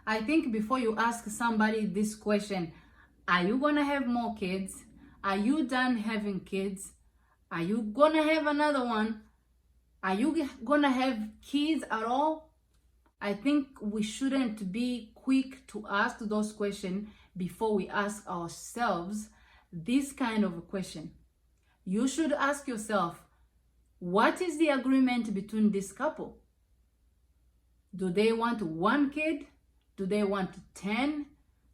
I think before you ask somebody this question, are you gonna have more kids? Are you done having kids? Are you gonna have another one? Are you gonna have kids at all? I think we shouldn't be quick to ask those questions before we ask ourselves this kind of a question. You should ask yourself, what is the agreement between this couple? Do they want 1 kid? Do they want 10?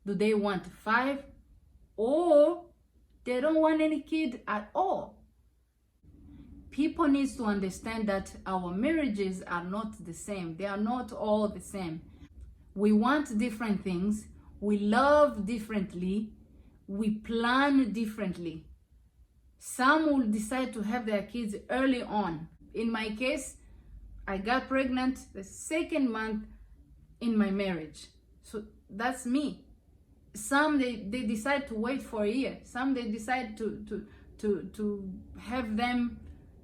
Do they want 5? Or they don't want any kid at all? People need to understand that our marriages are not the same. They are not all the same. We want different things. We love differently. We plan differently. Some will decide to have their kids early on. In my case, I got pregnant the 2nd month in my marriage. So that's me. Some they decide to wait for a year. Some they decide to have them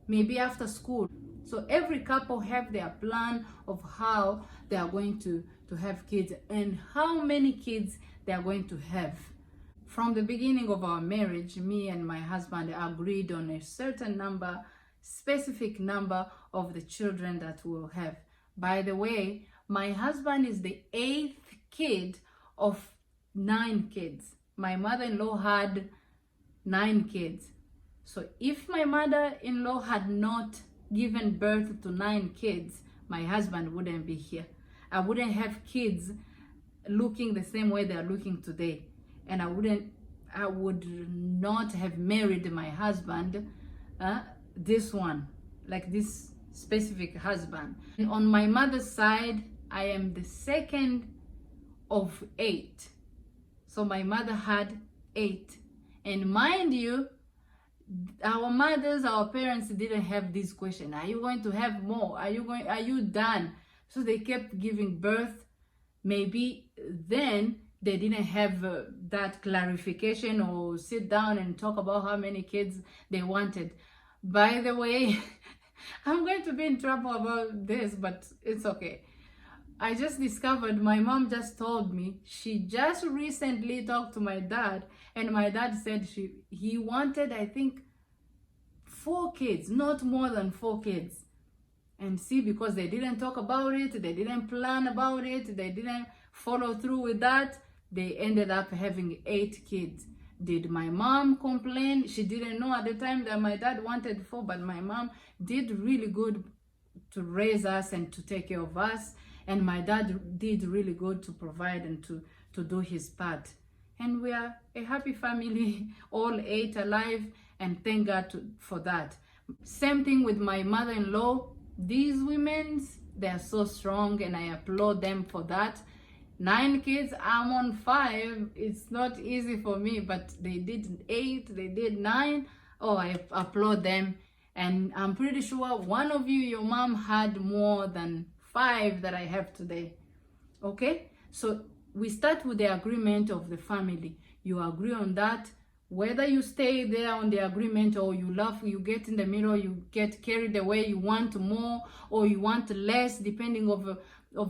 maybe after school. So every couple have their plan of how they are going to have kids and how many kids they are going to have. From the beginning of our marriage, me and my husband agreed on a certain number, specific number of the children that we'll have. By the way, my husband is the 8th kid of 9 kids. My mother-in-law had 9 kids. So if my mother-in-law had not given birth to 9 kids, my husband wouldn't be here. I wouldn't have kids looking the same way they are looking today. And I would not have married my husband, this one, like this specific husband. And on my mother's side, I am the 2nd of 8. So my mother had 8. And mind you, our mothers, our parents didn't have this question. Are you going to have more? Are you done? So they kept giving birth. Maybe then they didn't have that clarification or sit down and talk about how many kids they wanted. By the way, I'm going to be in trouble about this, but it's okay. I just discovered, my mom just told me, she just recently talked to my dad, and my dad said he wanted, I think, 4 kids, not more than 4 kids. And see, because they didn't talk about it, they didn't plan about it, they didn't follow through with that, they ended up having 8 kids. Did my mom complain? She didn't know at the time that my dad wanted 4, but my mom did really good to raise us and to take care of us. And my dad did really good to provide and to do his part. And we are a happy family, all 8 alive, and thank God for that. Same thing with my mother-in-law. These women, they are so strong, and I applaud them for that. 9 kids, I'm on 5. It's not easy for me, but they did 8, they did 9. Oh, I applaud them. And I'm pretty sure one of you, your mom had more than 5 that I have today. Okay? So we start with the agreement of the family. You agree on that. Whether you stay there on the agreement or you laugh, you get in the middle, you get carried away, you want more or you want less, depending of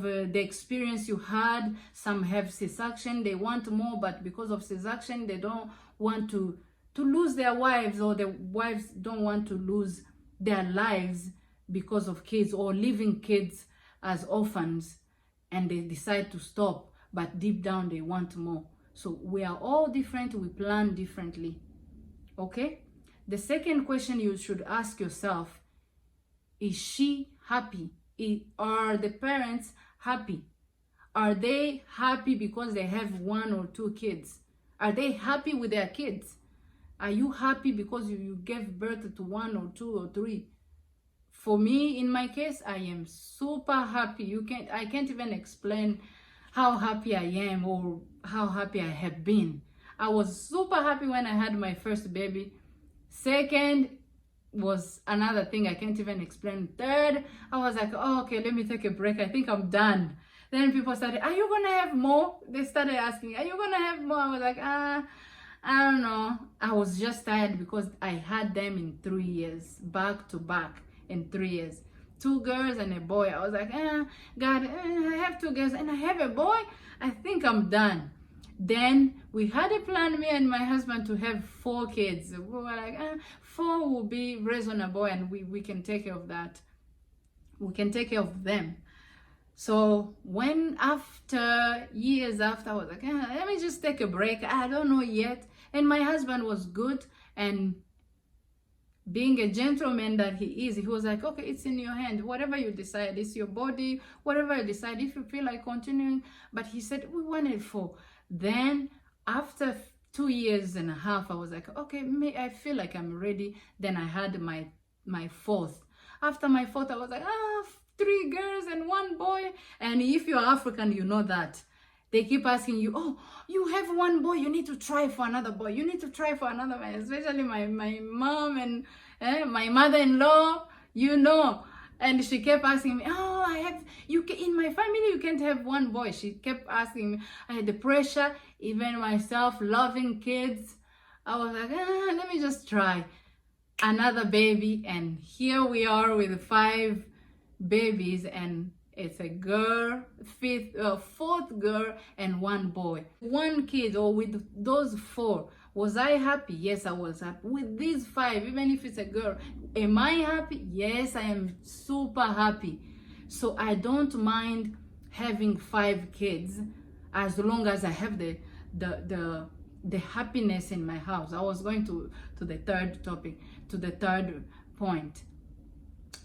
the experience you had. Some have C-section, they want more, but because of C-section, they don't want to lose their wives, or the wives don't want to lose their lives because of kids, or leaving kids as orphans, and they decide to stop, but deep down they want more. So we are all different, we plan differently. Okay? The second question you should ask yourself, is she happy? Are the parents happy? Are they happy because they have 1 or 2 kids? Are they happy with their kids? Are you happy because you gave birth to 1 or 2 or 3? For me, in my case, I am super happy. I can't even explain how happy I am or how happy I have been. I was super happy when I had my first baby. Second was another thing I can't even explain. Third, I was like, oh, okay, let me take a break. I think I'm done. Then people started, are you gonna have more? They started asking, are you gonna have more? I was like, I don't know. I was just tired because I had them in 3 years, back to back in 3 years. 2 girls and a boy. I was like, God, I have 2 girls and I have a boy. I think I'm done. Then we had a plan, me and my husband, to have 4 kids. We were like, 4 will be reasonable, and we can take care of that. We can take care of them. So when years after, I was like, let me just take a break. I don't know yet. And my husband was good, and being a gentleman that he is, he was like, okay, it's in your hand. Whatever you decide, it's your body. Whatever you decide, if you feel like continuing. But he said, we wanted 4. Then after 2.5 years, I was like, okay, I feel like I'm ready. Then I had my 4th. After my 4th, I was like, 3 girls and 1 boy. And if you're African, you know that. They keep asking you, oh, you have 1 boy, you need to try for another boy. You need to try for another man. Especially my mom and my mother-in-law, you know. And she kept asking me, in my family, you can't have 1 boy. She kept asking me. I had the pressure, even myself, loving kids. I was like, let me just try another baby. And here we are with 5 babies, and it's a girl, 4th girl, and 1 boy. 1 kid, or with those 4, was I happy? Yes, I was happy. With these 5, even if it's a girl, am I happy? Yes, I am super happy. So I don't mind having 5 kids as long as I have the happiness in my house. I was going to the third topic, to the third point.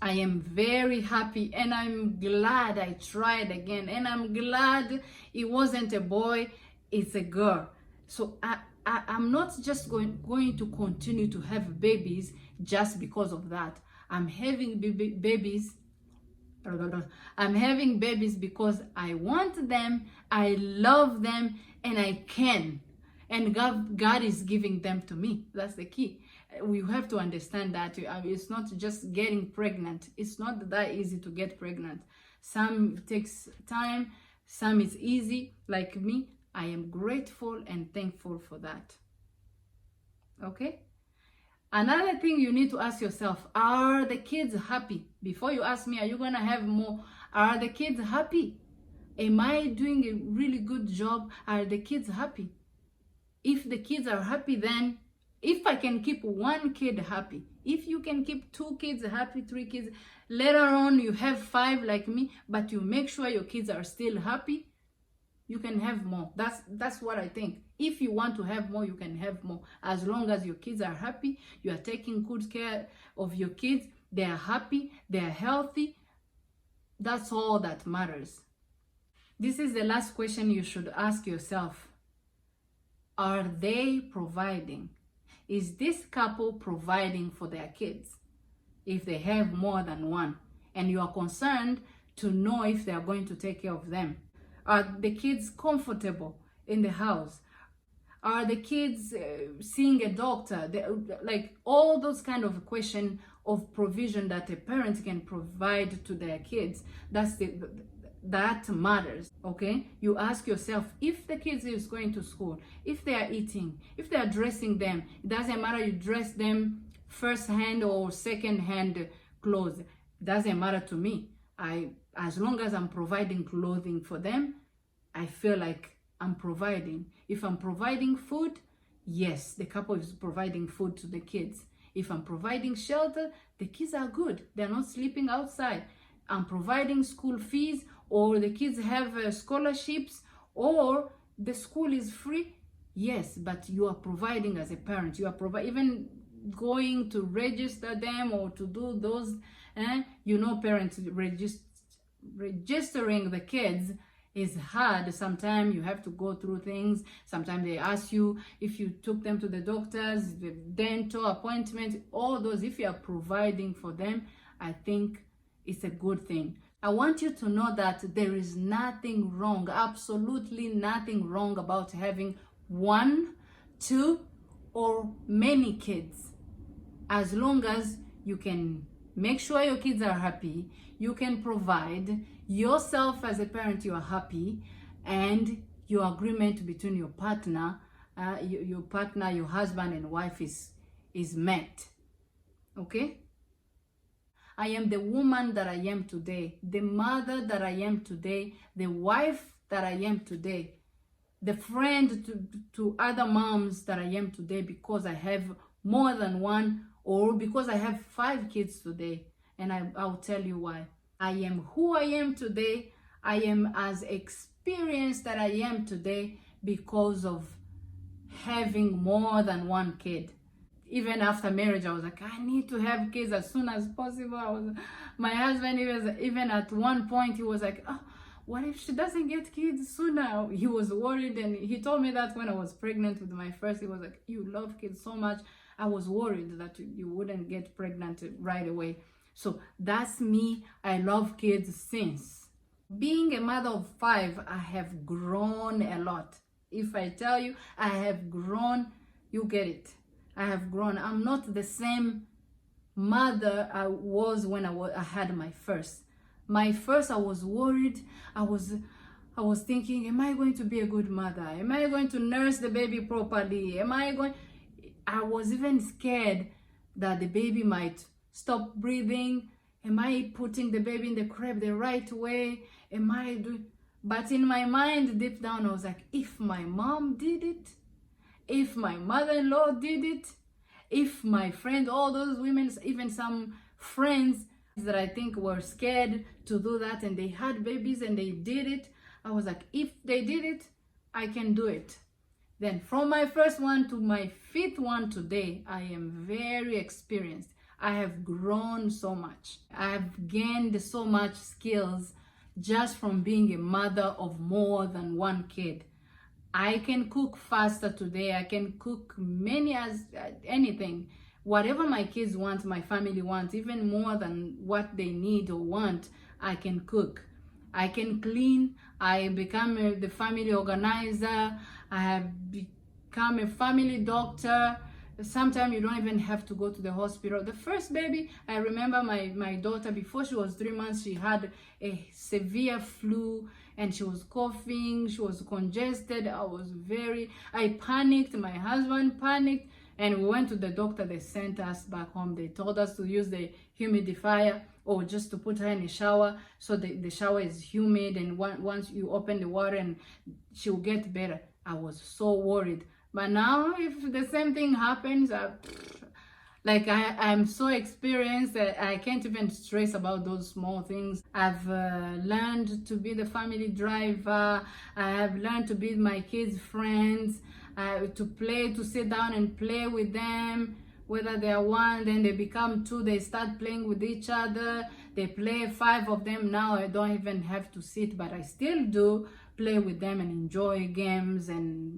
I am very happy, and I'm glad I tried again, and I'm glad it wasn't a boy, it's a girl. So I'm not just going to continue to have babies just because of that. I'm having babies. I'm having babies because I want them, I love them, and I can. And God is giving them to me. That's the key. We have to understand that it's not just getting pregnant. It's not that easy to get pregnant. Some takes time, some is easy. Like me, I am grateful and thankful for that. Okay? Another thing you need to ask yourself, are the kids happy? Before you ask me, are you going to have more? Are the kids happy? Am I doing a really good job? Are the kids happy? If the kids are happy, then if I can keep 1 kid happy, if you can keep 2 kids happy, 3 kids, later on you have 5 like me, but you make sure your kids are still happy, you can have more. That's what I think. If you want to have more, you can have more. As long as your kids are happy, you are taking good care of your kids, they are happy, they are healthy. That's all that matters. This is the last question you should ask yourself. Are they providing? Is this couple providing for their kids? If they have more than 1, and you are concerned to know if they are going to take care of them. Are the kids comfortable in the house? Are the kids seeing a doctor? Like all those kind of question of provision that a parent can provide to their kids. That matters. Okay, you ask yourself, if the kids is going to school, if they are eating, if they are dressing them, it doesn't matter you dress them first hand or second hand clothes, it doesn't matter to me. As long as I'm providing clothing for them, I feel like I'm providing. If I'm providing food, yes, the couple is providing food to the kids. If I'm providing shelter, the kids are good, they're not sleeping outside. I'm providing school fees, or the kids have scholarships, or the school is free. Yes, but you are providing as a parent. You are even going to register them or to do those, parents registering the kids is hard. Sometimes you have to go through things. Sometimes they ask you if you took them to the doctors, the dental appointment, all those. If you are providing for them, I think it's a good thing. I want you to know that there is nothing wrong, absolutely nothing wrong about having 1, 2, or many kids. As long as you can make sure your kids are happy, you can provide, yourself as a parent, you are happy, and your agreement between your partner, your husband and wife is met. Okay? I am the woman that I am today, the mother that I am today, the wife that I am today, the friend to other moms that I am today, because I have more than one, or because I have 5 kids today. And I'll tell you why. I am who I am today. I am as experienced that I am today because of having more than one kid. Even after marriage, I was like, I need to have kids as soon as possible. My husband, even at one point, he was like, oh, what if she doesn't get kids sooner? He was worried, and he told me that when I was pregnant with my first. He was like, you love kids so much. I was worried that you wouldn't get pregnant right away. So that's me. I love kids since. Being a mother of 5, I have grown a lot. If I tell you I have grown, you get it. I have grown. I'm not the same mother I was when I had my first. My first, I was worried. I was thinking, am I going to be a good mother? Am I going to nurse the baby properly? I was even scared that the baby might stop breathing. Am I putting the baby in the crib the right way? But in my mind, deep down, I was like, if my mom did it, if my mother-in-law did it, if my friend, all those women, even some friends that I think were scared to do that, and they had babies and they did it, I was like, if they did it, I can do it. Then from my first one to my 5th one today, I am very experienced. I have grown so much. I have gained so much skills just from being a mother of more than one kid. I can cook faster today. I can cook anything. Whatever my kids want, my family wants, even more than what they need or want, I can cook. I can clean. I become the family organizer. I have become a family doctor. Sometimes you don't even have to go to the hospital. The first baby, I remember my daughter, before she was 3 months, she had a severe flu and she was coughing, she was congested. I panicked, my husband panicked, and we went to the doctor. They sent us back home. They told us to use the humidifier or just to put her in a shower, so the shower is humid, and once you open the water and she'll get better. I was so worried. But now, if the same thing happens, I'm so experienced that I can't even stress about those small things. I've learned to be the family driver. I have learned to be my kids' friends, to sit down and play with them. Whether they are 1, then they become 2, they start playing with each other. They play 5 of them now. I don't even have to sit, but I still do play with them and enjoy games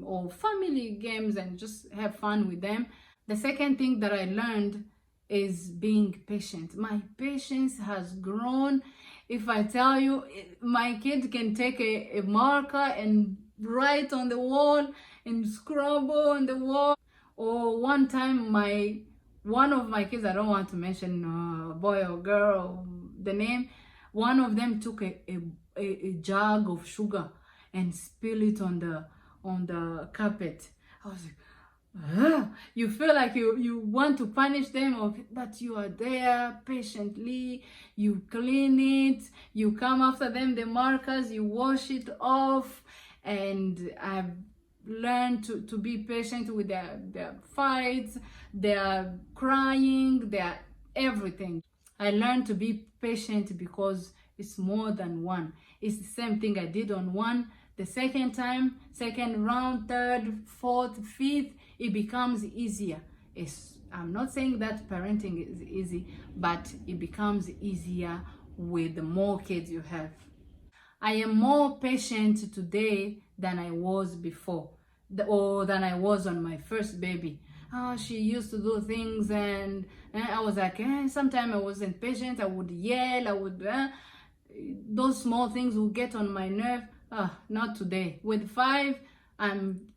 or family games and just have fun with them. The second thing that I learned is being patient. My patience has grown. If I tell you, my kid can take a marker and write on the wall and scribble on the wall. Or one time, one of my kids, I don't want to mention boy or girl, the name, one of them took a jug of sugar and spill it on the carpet. I was like, you feel like you want to punish them, but you are there patiently. You clean it, you come after them, the markers, you wash it off. And I've learned to be patient with their fights, their crying, their everything. I learned to be patient because it's more than one. It's the same thing I did on one. The second time, second round, third, fourth, fifth, it becomes easier. I'm not saying that parenting is easy, but it becomes easier with the more kids you have. I am more patient today than I was before, or than I was on my first baby. She used to do things, and I was like, sometimes I wasn't patient. I would yell, those small things would get on my nerve. Not today. With 5, I'm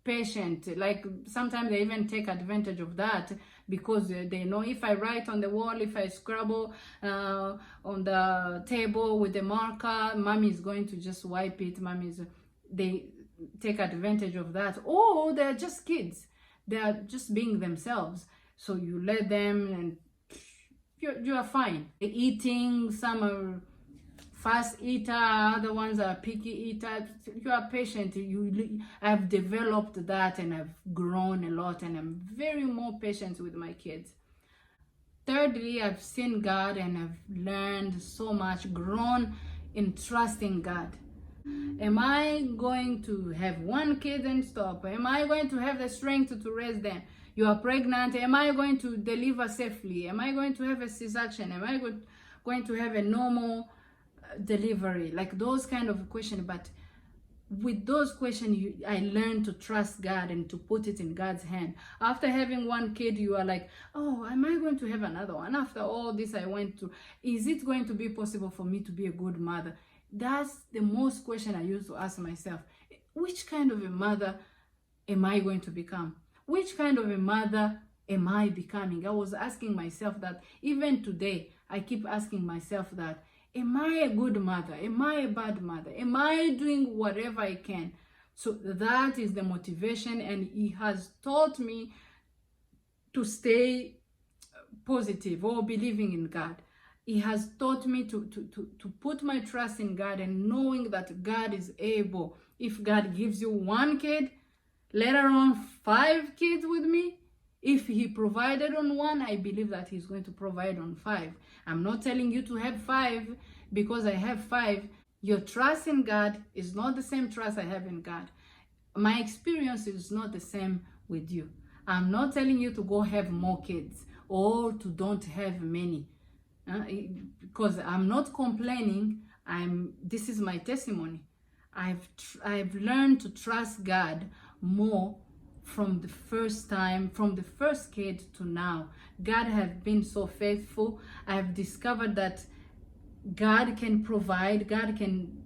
patient. Like, sometimes they even take advantage of that, because they know if I write on the wall, if I scribble on the table with the marker, mommy is going to just wipe it. They take advantage of that. Or they're just kids. They are just being themselves. So you let them, and you are fine. Eating, some are fast eater, other ones are picky eater. You are patient. I've developed that, and I've grown a lot, and I'm very more patient with my kids. Thirdly, I've seen God, and I've learned so much, grown in trusting God. Am I going to have one kid and stop? Am I going to have the strength to raise them? You are pregnant. Am I going to deliver safely? Am I going to have a C-section? Am I going to have a normal delivery? Like those kind of questions. But with those questions, I learned to trust God and to put it in God's hand. After having one kid, you are like, oh, am I going to have another one? After all this I went through, is it going to be possible for me to be a good mother? That's the most question I used to ask myself. Which kind of a mother am I going to become? Which kind of a mother am I becoming? I was asking myself that. Even today, I keep asking myself that. Am I a good mother? Am I a bad mother? Am I doing whatever I can? So that is the motivation, and He has taught me to stay positive or believing in God. He has taught me to put my trust in God, and knowing that God is able. If God gives you one kid, later on 5 kids with me, if He provided on one, I believe that He's going to provide on 5. I'm not telling you to have 5 because I have 5. Your trust in God is not the same trust I have in God. My experience is not the same with you. I'm not telling you to go have more kids or to don't have many. Because I'm not complaining. This is my testimony. I've learned to trust God more from the first time, from the first kid to now. God has been so faithful. I've discovered that God can provide, God can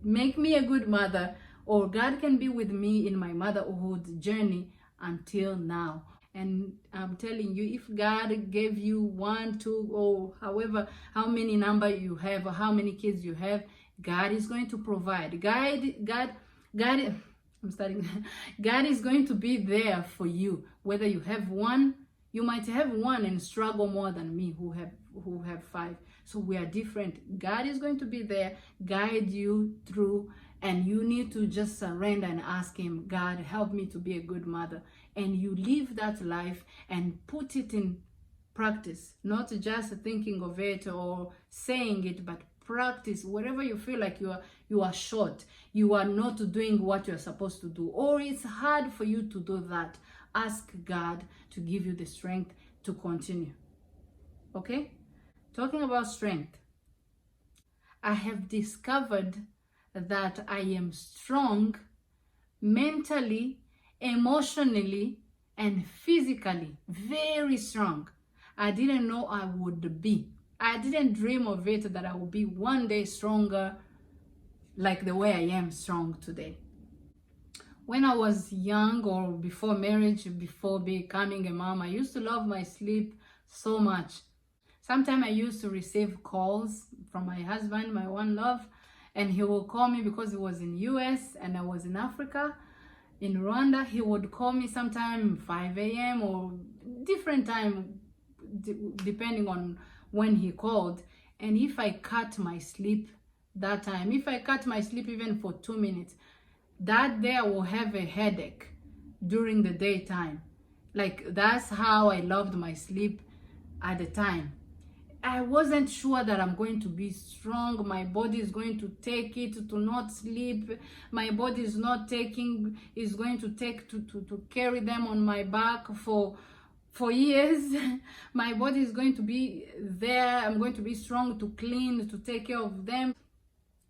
make me a good mother, or God can be with me in my motherhood journey until now. And I'm telling you, if God gave you 1, 2, or however, how many number you have, or how many kids you have, God is going to provide. God is going to be there for you. Whether you have 1, you might have 1 and struggle more than me who have 5. So we are different. God is going to be there, guide you through, and you need to just surrender and ask Him, God, help me to be a good mother. And you live that life and put it in practice, not just thinking of it or saying it, but practice. Wherever you feel like you are short, you are not doing what you're supposed to do, or it's hard for you to do that, ask God to give you the strength to continue. Okay? Talking about strength, I have discovered that I am strong mentally, emotionally, and physically. Very strong. I didn't know I would be. I didn't dream of it that I would be one day stronger like the way I am strong today. When I was young, or before marriage, before becoming a mom, I used to love my sleep so much. Sometimes I used to receive calls from my husband, my one love, and he will call me because he was in US and I was in Africa. In Rwanda, he would call me sometime 5 a.m. or different time, depending on when he called. And if I cut my sleep that time, if I cut my sleep even for 2 minutes, that day I will have a headache during the daytime. Like, that's how I loved my sleep at the time. I wasn't sure that I'm going to be strong. My body is going to take it to not sleep. My body is not taking, is going to take to carry them on my back for years. My body is going to be there. I'm going to be strong to clean, to take care of them.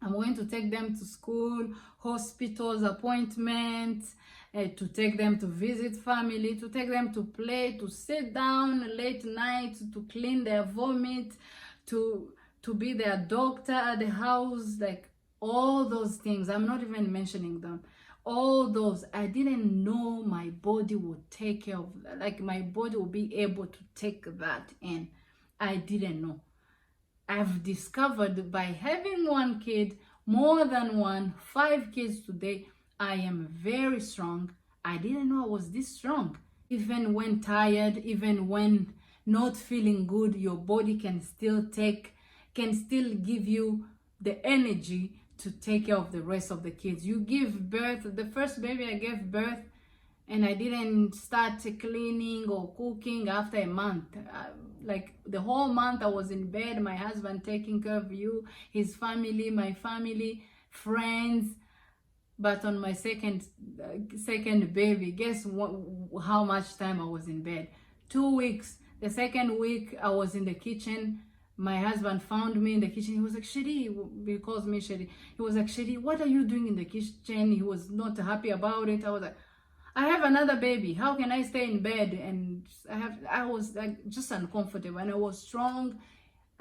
I'm going to take them to school, hospitals, appointments, to take them to visit family, to take them to play, to sit down late night, to clean their vomit, to be their doctor at the house, like all those things. I'm not even mentioning them. All those, I didn't know my body would take care of that. Like, my body will be able to take that in. I didn't know. I've discovered by having one kid, more than one, 5 kids today, I am very strong. I didn't know I was this strong. Even when tired, even when not feeling good, your body can still give you the energy to take care of the rest of the kids. You give birth, the first baby I gave birth, and I didn't start cleaning or cooking after a month. Like the whole month I was in bed, my husband taking care of you, his family, my family, friends. But on my second baby, guess what, how much time I was in bed? 2 weeks. The second week I was in the kitchen. My husband found me in the kitchen. He was like, Sheri, he calls me Sheri. He was like, Sheri, what are you doing in the kitchen? He was not happy about it. I was like, I have another baby. How can I stay in bed? And I was like just uncomfortable, and I was strong.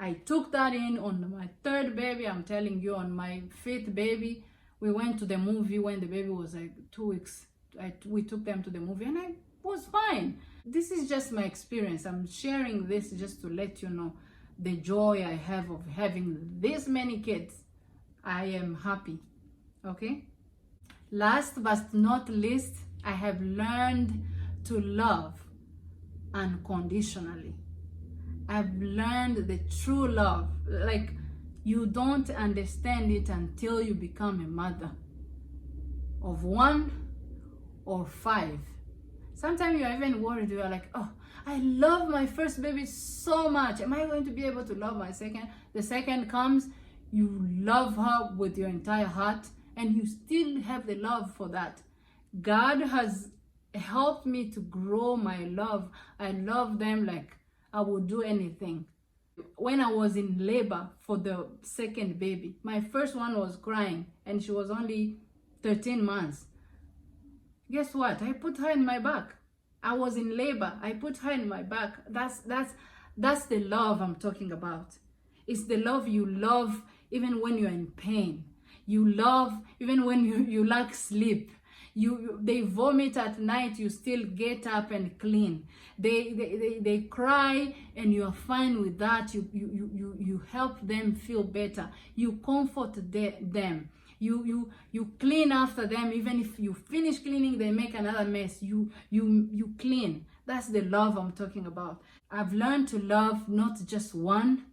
I took that in on my third baby. I'm telling you, on my fifth baby, we went to the movie when the baby was like 2 weeks. We took them to the movie, and I was fine. This is just my experience. I'm sharing this just to let you know the joy I have of having this many kids. I am happy. Okay? Last but not least, I have learned to love unconditionally. I've learned the true love. Like, you don't understand it until you become a mother of 1 or 5. Sometimes you're even worried. You're like, oh, I love my first baby so much. Am I going to be able to love my second? The second comes, you love her with your entire heart, and you still have the love for that. God has helped me to grow my love. I love them like I would do anything. When I was in labor for the second baby, my first one was crying, and she was only 13 months. Guess what? I put her in my back. I was in labor. I put her in my back. That's the love I'm talking about. It's the love you love even when you're in pain. You love even when you lack sleep. They vomit at night, you still get up and clean. They cry, and you are fine with that. You help them feel better. You comfort them. You clean after them. Even if you finish cleaning, they make another mess. You clean. That's the love I'm talking about. I've learned to love not just 1,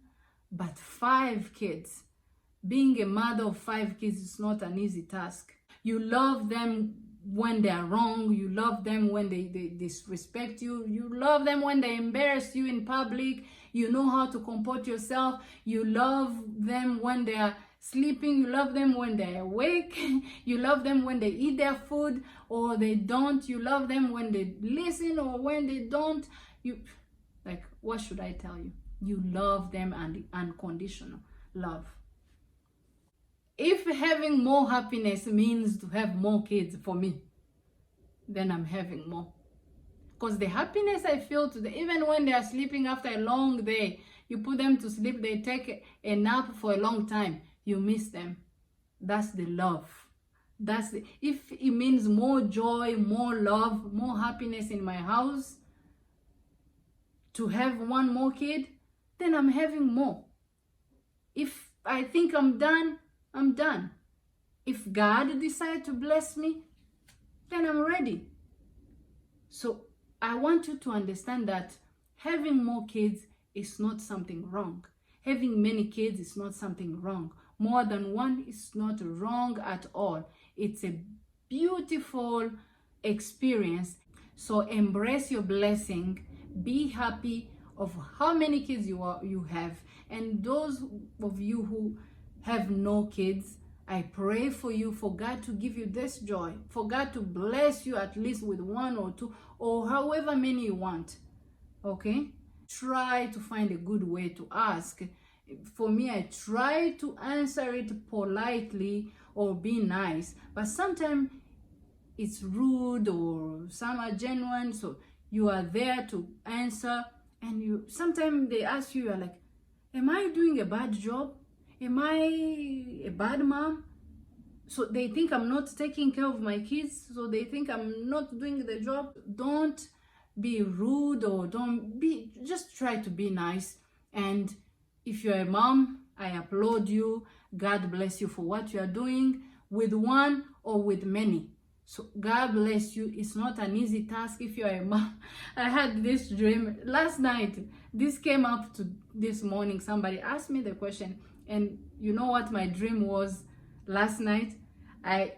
but 5 kids. Being a mother of 5 kids is not an easy task. You love them when they are wrong. You love them when they disrespect you. You love them when they embarrass you in public. You know how to comport yourself. You love them when they are sleeping. You love them when they're awake. You love them when they eat their food or they don't. You love them when they listen or when they don't. Like, what should I tell you? You love them, and unconditional love. If having more happiness means to have more kids for me, then I'm having more. Because the happiness I feel today, even when they are sleeping after a long day, you put them to sleep, they take a nap for a long time, you miss them. That's the love. If it means more joy, more love, more happiness in my house, to have 1 more kid, then I'm having more. If I think I'm done, I'm done. If God decides to bless me, then I'm ready. So I want you to understand that having more kids is not something wrong. Having many kids is not something wrong. More than 1 is not wrong at all. It's a beautiful experience. So embrace your blessing. Be happy of how many kids you have. And those of you who have no kids, I pray for you, for God to give you this joy, for God to bless you at least with 1 or 2 or however many you want. Okay? Try to find a good way to ask. For me, I try to answer it politely or be nice, but sometimes it's rude or some are genuine, so you are there to answer, and sometimes they ask you, you're like, am I doing a bad job? Am I a bad mom? So they think I'm not taking care of my kids, so they think I'm not doing the job. Don't be rude, or just try to be nice. And if you're a mom, I applaud you. God bless you for what you are doing with 1 or with many. So God bless you. It's not an easy task if you're a mom. I had this dream last night. This came up to this morning. Somebody asked me the question, and you know what my dream was last night?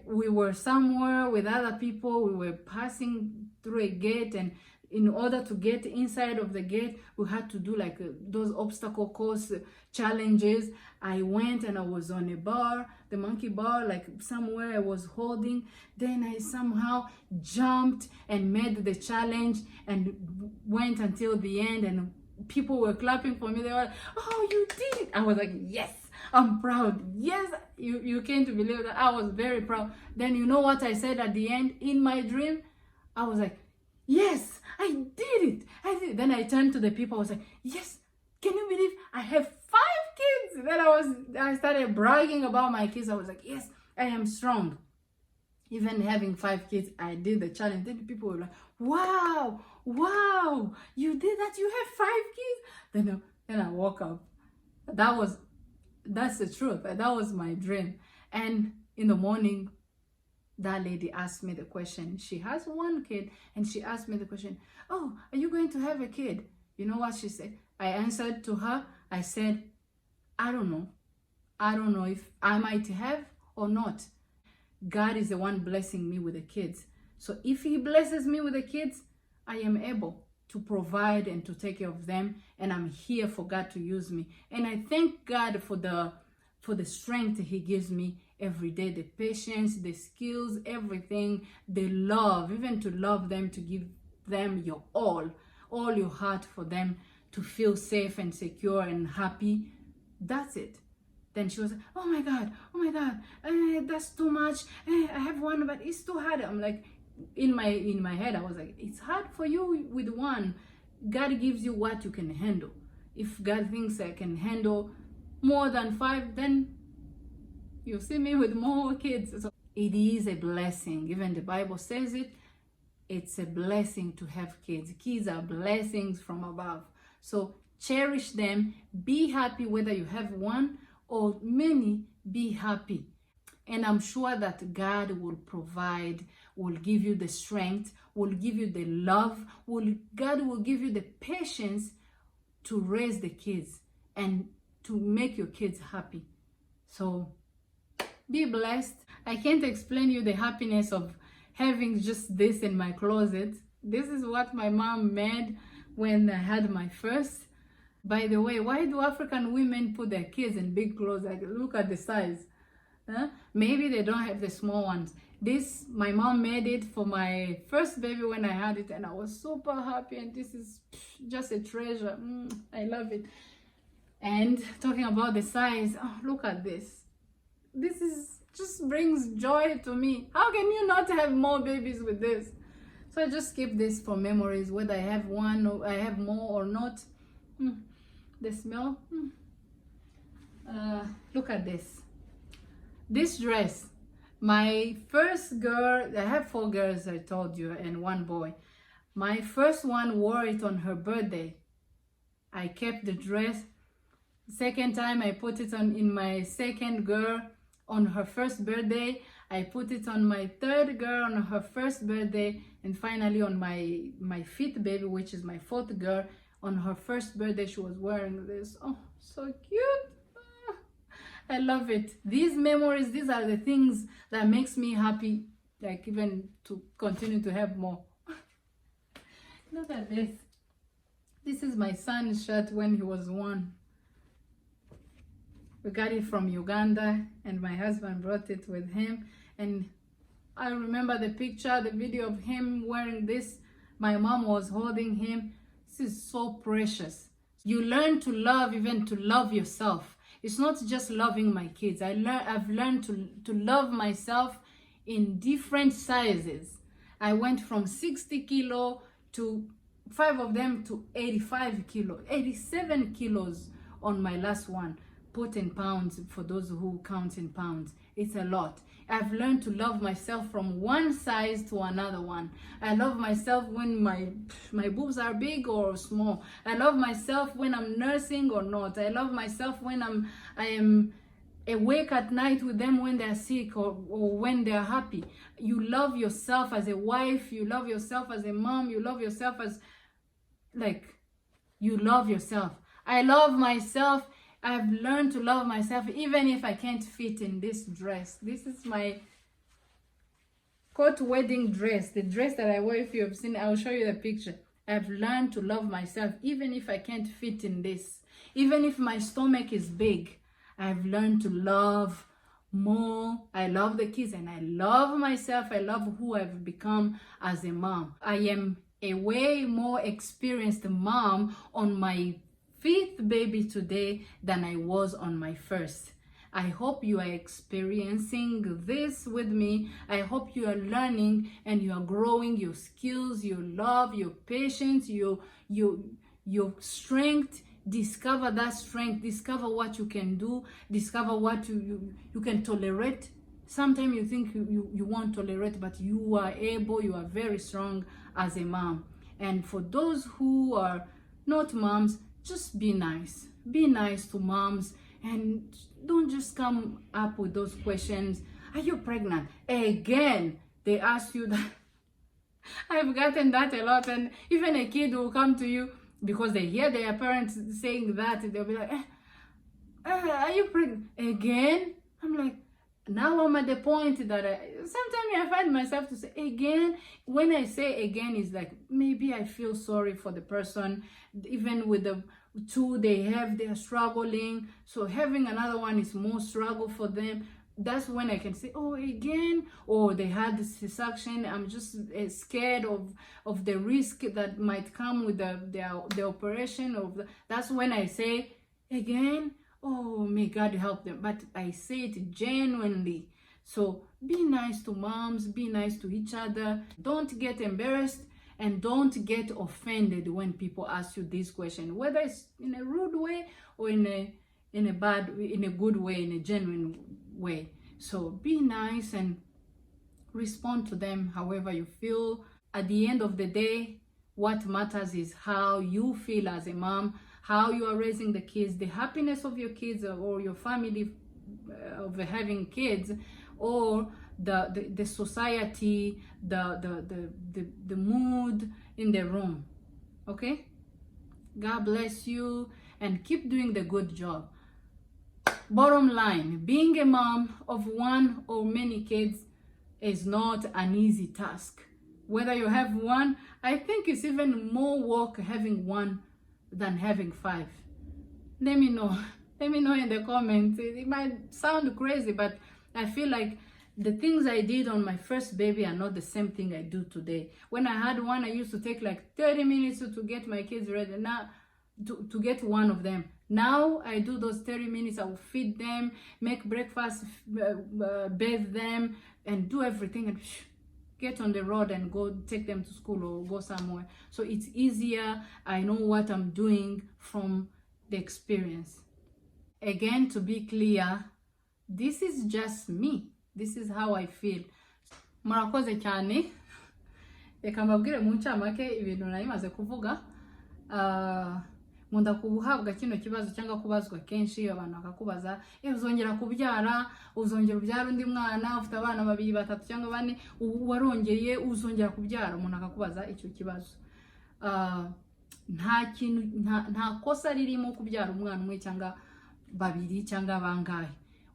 We were somewhere with other people. We were passing through a gate, and in order to get inside of the gate, we had to do like those obstacle course challenges. I went and I was on a bar, the monkey bar, like somewhere I was holding. Then I somehow jumped and made the challenge and went until the end, and people were clapping for me. They were like, "Oh, you did it." I was like, "Yes, I'm proud." Yes, you can't believe that. I was very proud. Then you know what I said at the end in my dream? I was like, "Yes, I did it. I did it." Then I turned to the people. I was like, "Yes, can you believe I have 5 kids?" Then I started bragging about my kids. I was like, "Yes, I am strong. Even having 5 kids, I did the challenge." Then people were like, "Wow, wow, you did that. You have 5 kids." Then I woke up. That's the truth. That was my dream. And in the morning, that lady asked me the question. She has 1 kid, and she asked me the question, "Oh, are you going to have a kid?" You know what she said? I answered to her. I said, "I don't know. I don't know if I might have or not. God is the one blessing me with the kids. So if he blesses me with the kids, I am able to provide and to take care of them, and I'm here for God to use me." And I thank God for the strength he gives me every day, the patience, the skills, everything, the love, even to love them, to give them your all your heart, for them to feel safe and secure and happy. That's it. Then she was like, oh my God, that's too much. I have 1, but it's too hard. I'm like, in my head, I was like, it's hard for you with 1. God gives you what you can handle. If God thinks I can handle more than 5, then you'll see me with more kids. So it is a blessing. Even the Bible says it. It's a blessing to have kids. Kids are blessings from above. So cherish them. Be happy whether you have 1 or many. Be happy. And I'm sure that God will provide, will give you the strength, will give you the love, God will give you the patience to raise the kids and to make your kids happy. So be blessed. I can't explain you the happiness of having just this in my closet. This is what my mom made when I had my first. By the way, why do African women put their kids in big clothes? Like, look at the size. Maybe they don't have the small ones. This, my mom made it for my first baby when I had it, and I was super happy, and this is just a treasure. I love it. And talking about the size, look at this. This is just brings joy to me. How can you not have more babies with this? So I just keep this for memories, whether I have 1 or I have more or not. The smell. Look at this. This dress. My first girl, I have 4 girls, I told you, and 1 boy. My first one wore it on her birthday. I kept the dress. Second time I put it on in my second girl on her first birthday. I put it on my 3rd girl on her first birthday, and finally on my 5th baby, which is my 4th girl, on her first birthday she was wearing this. Oh, so cute. I love it. These memories, these are the things that makes me happy, like even to continue to have more. Look at this. This is my son's shirt when he was 1. We got it from Uganda, and my husband brought it with him. And I remember the picture, the video of him wearing this. My mom was holding him. This is so precious. You learn to love, even to love yourself. It's not just loving my kids. I've learned to love myself in different sizes. I went from 60 kilo to 5 of them to 85 kilo, 87 kilos on my last one. Put in pounds for those who count in pounds. It's a lot. I've learned to love myself from one size to another one. I love myself when my boobs are big or small. I love myself when I'm nursing or not. I love myself when I am awake at night with them when they're sick or when they're happy. You love yourself as a wife, you love yourself as a mom, you love yourself as, like, you love yourself. I love myself. I've learned to love myself even if I can't fit in this dress. This is my court wedding dress, the dress that I wear. If you have seen, I'll show you the picture. I've learned to love myself even if I can't fit in this. Even if my stomach is big, I've learned to love more. I love the kids and I love myself. I love who I've become as a mom. I am a way more experienced mom on my 5th baby today than I was on my 1st. I hope you are experiencing this with me. I hope you are learning and you are growing your skills, your love, your patience, your strength. Discover that strength. Discover what you can do. Discover what you can tolerate. Sometimes you think you won't tolerate, but you are able, you are very strong as a mom. And for those who are not moms, just be nice. Be nice to moms and don't just come up with those questions. Are you pregnant? Again, they ask you that. I've gotten that a lot, and even a kid will come to you because they hear their parents saying that. They'll be like, are you pregnant? Again? I'm like, now I'm at the point that sometimes I find myself to say again. When I say again, it's like maybe I feel sorry for the person. Even with the 2 they're struggling, so having another one is more struggle for them. That's when I can say, oh, again, or they had this C-section. I'm just scared of the risk that might come with the operation. That's when I say again. Oh, may God help them. But I say it genuinely. So be nice to moms, be nice to each other. Don't get embarrassed and don't get offended when people ask you this question, whether it's in a rude way or in a good way, in a genuine way. So be nice and respond to them however you feel. At the end of the day, what matters is how you feel as a mom, how you are raising the kids, the happiness of your kids or your family of having kids, or the society, the mood in the room. Okay? God bless you and keep doing the good job. Bottom line, being a mom of one or many kids is not an easy task. Whether you have one, I think it's even more work having one than having 5. Let me know in the comments. It might sound crazy, but I feel like the things I did on my first baby are not the same thing I do today. When I had one, I used to take like 30 minutes to get my kids ready. Now, to get one of them. Now I do those 30 minutes. I will feed them, make breakfast, bathe them, and do everything, and get on the road and go take them to school or go somewhere. So it's easier. I know what I'm doing from the experience. Again, to be clear, this is just me. This is how I feel. Murakoze cyane. Reka mbabwire mu ncamake ibintu narimaze kuvuga. Nkunda kubuhabwa kino kibazo cyangwa kubazwa kenshi, abantu bakakubaza uzongera kubyara, uzongera ubyara undi mwana, ufite abana 2, 3 cyangwa 4, warongeye uzongera kubyara. Umuntu akakubaza icyo kibazo. Nta kosa ririmo kubyara umwana umwe cyangwa 2 cyangwa bangahe.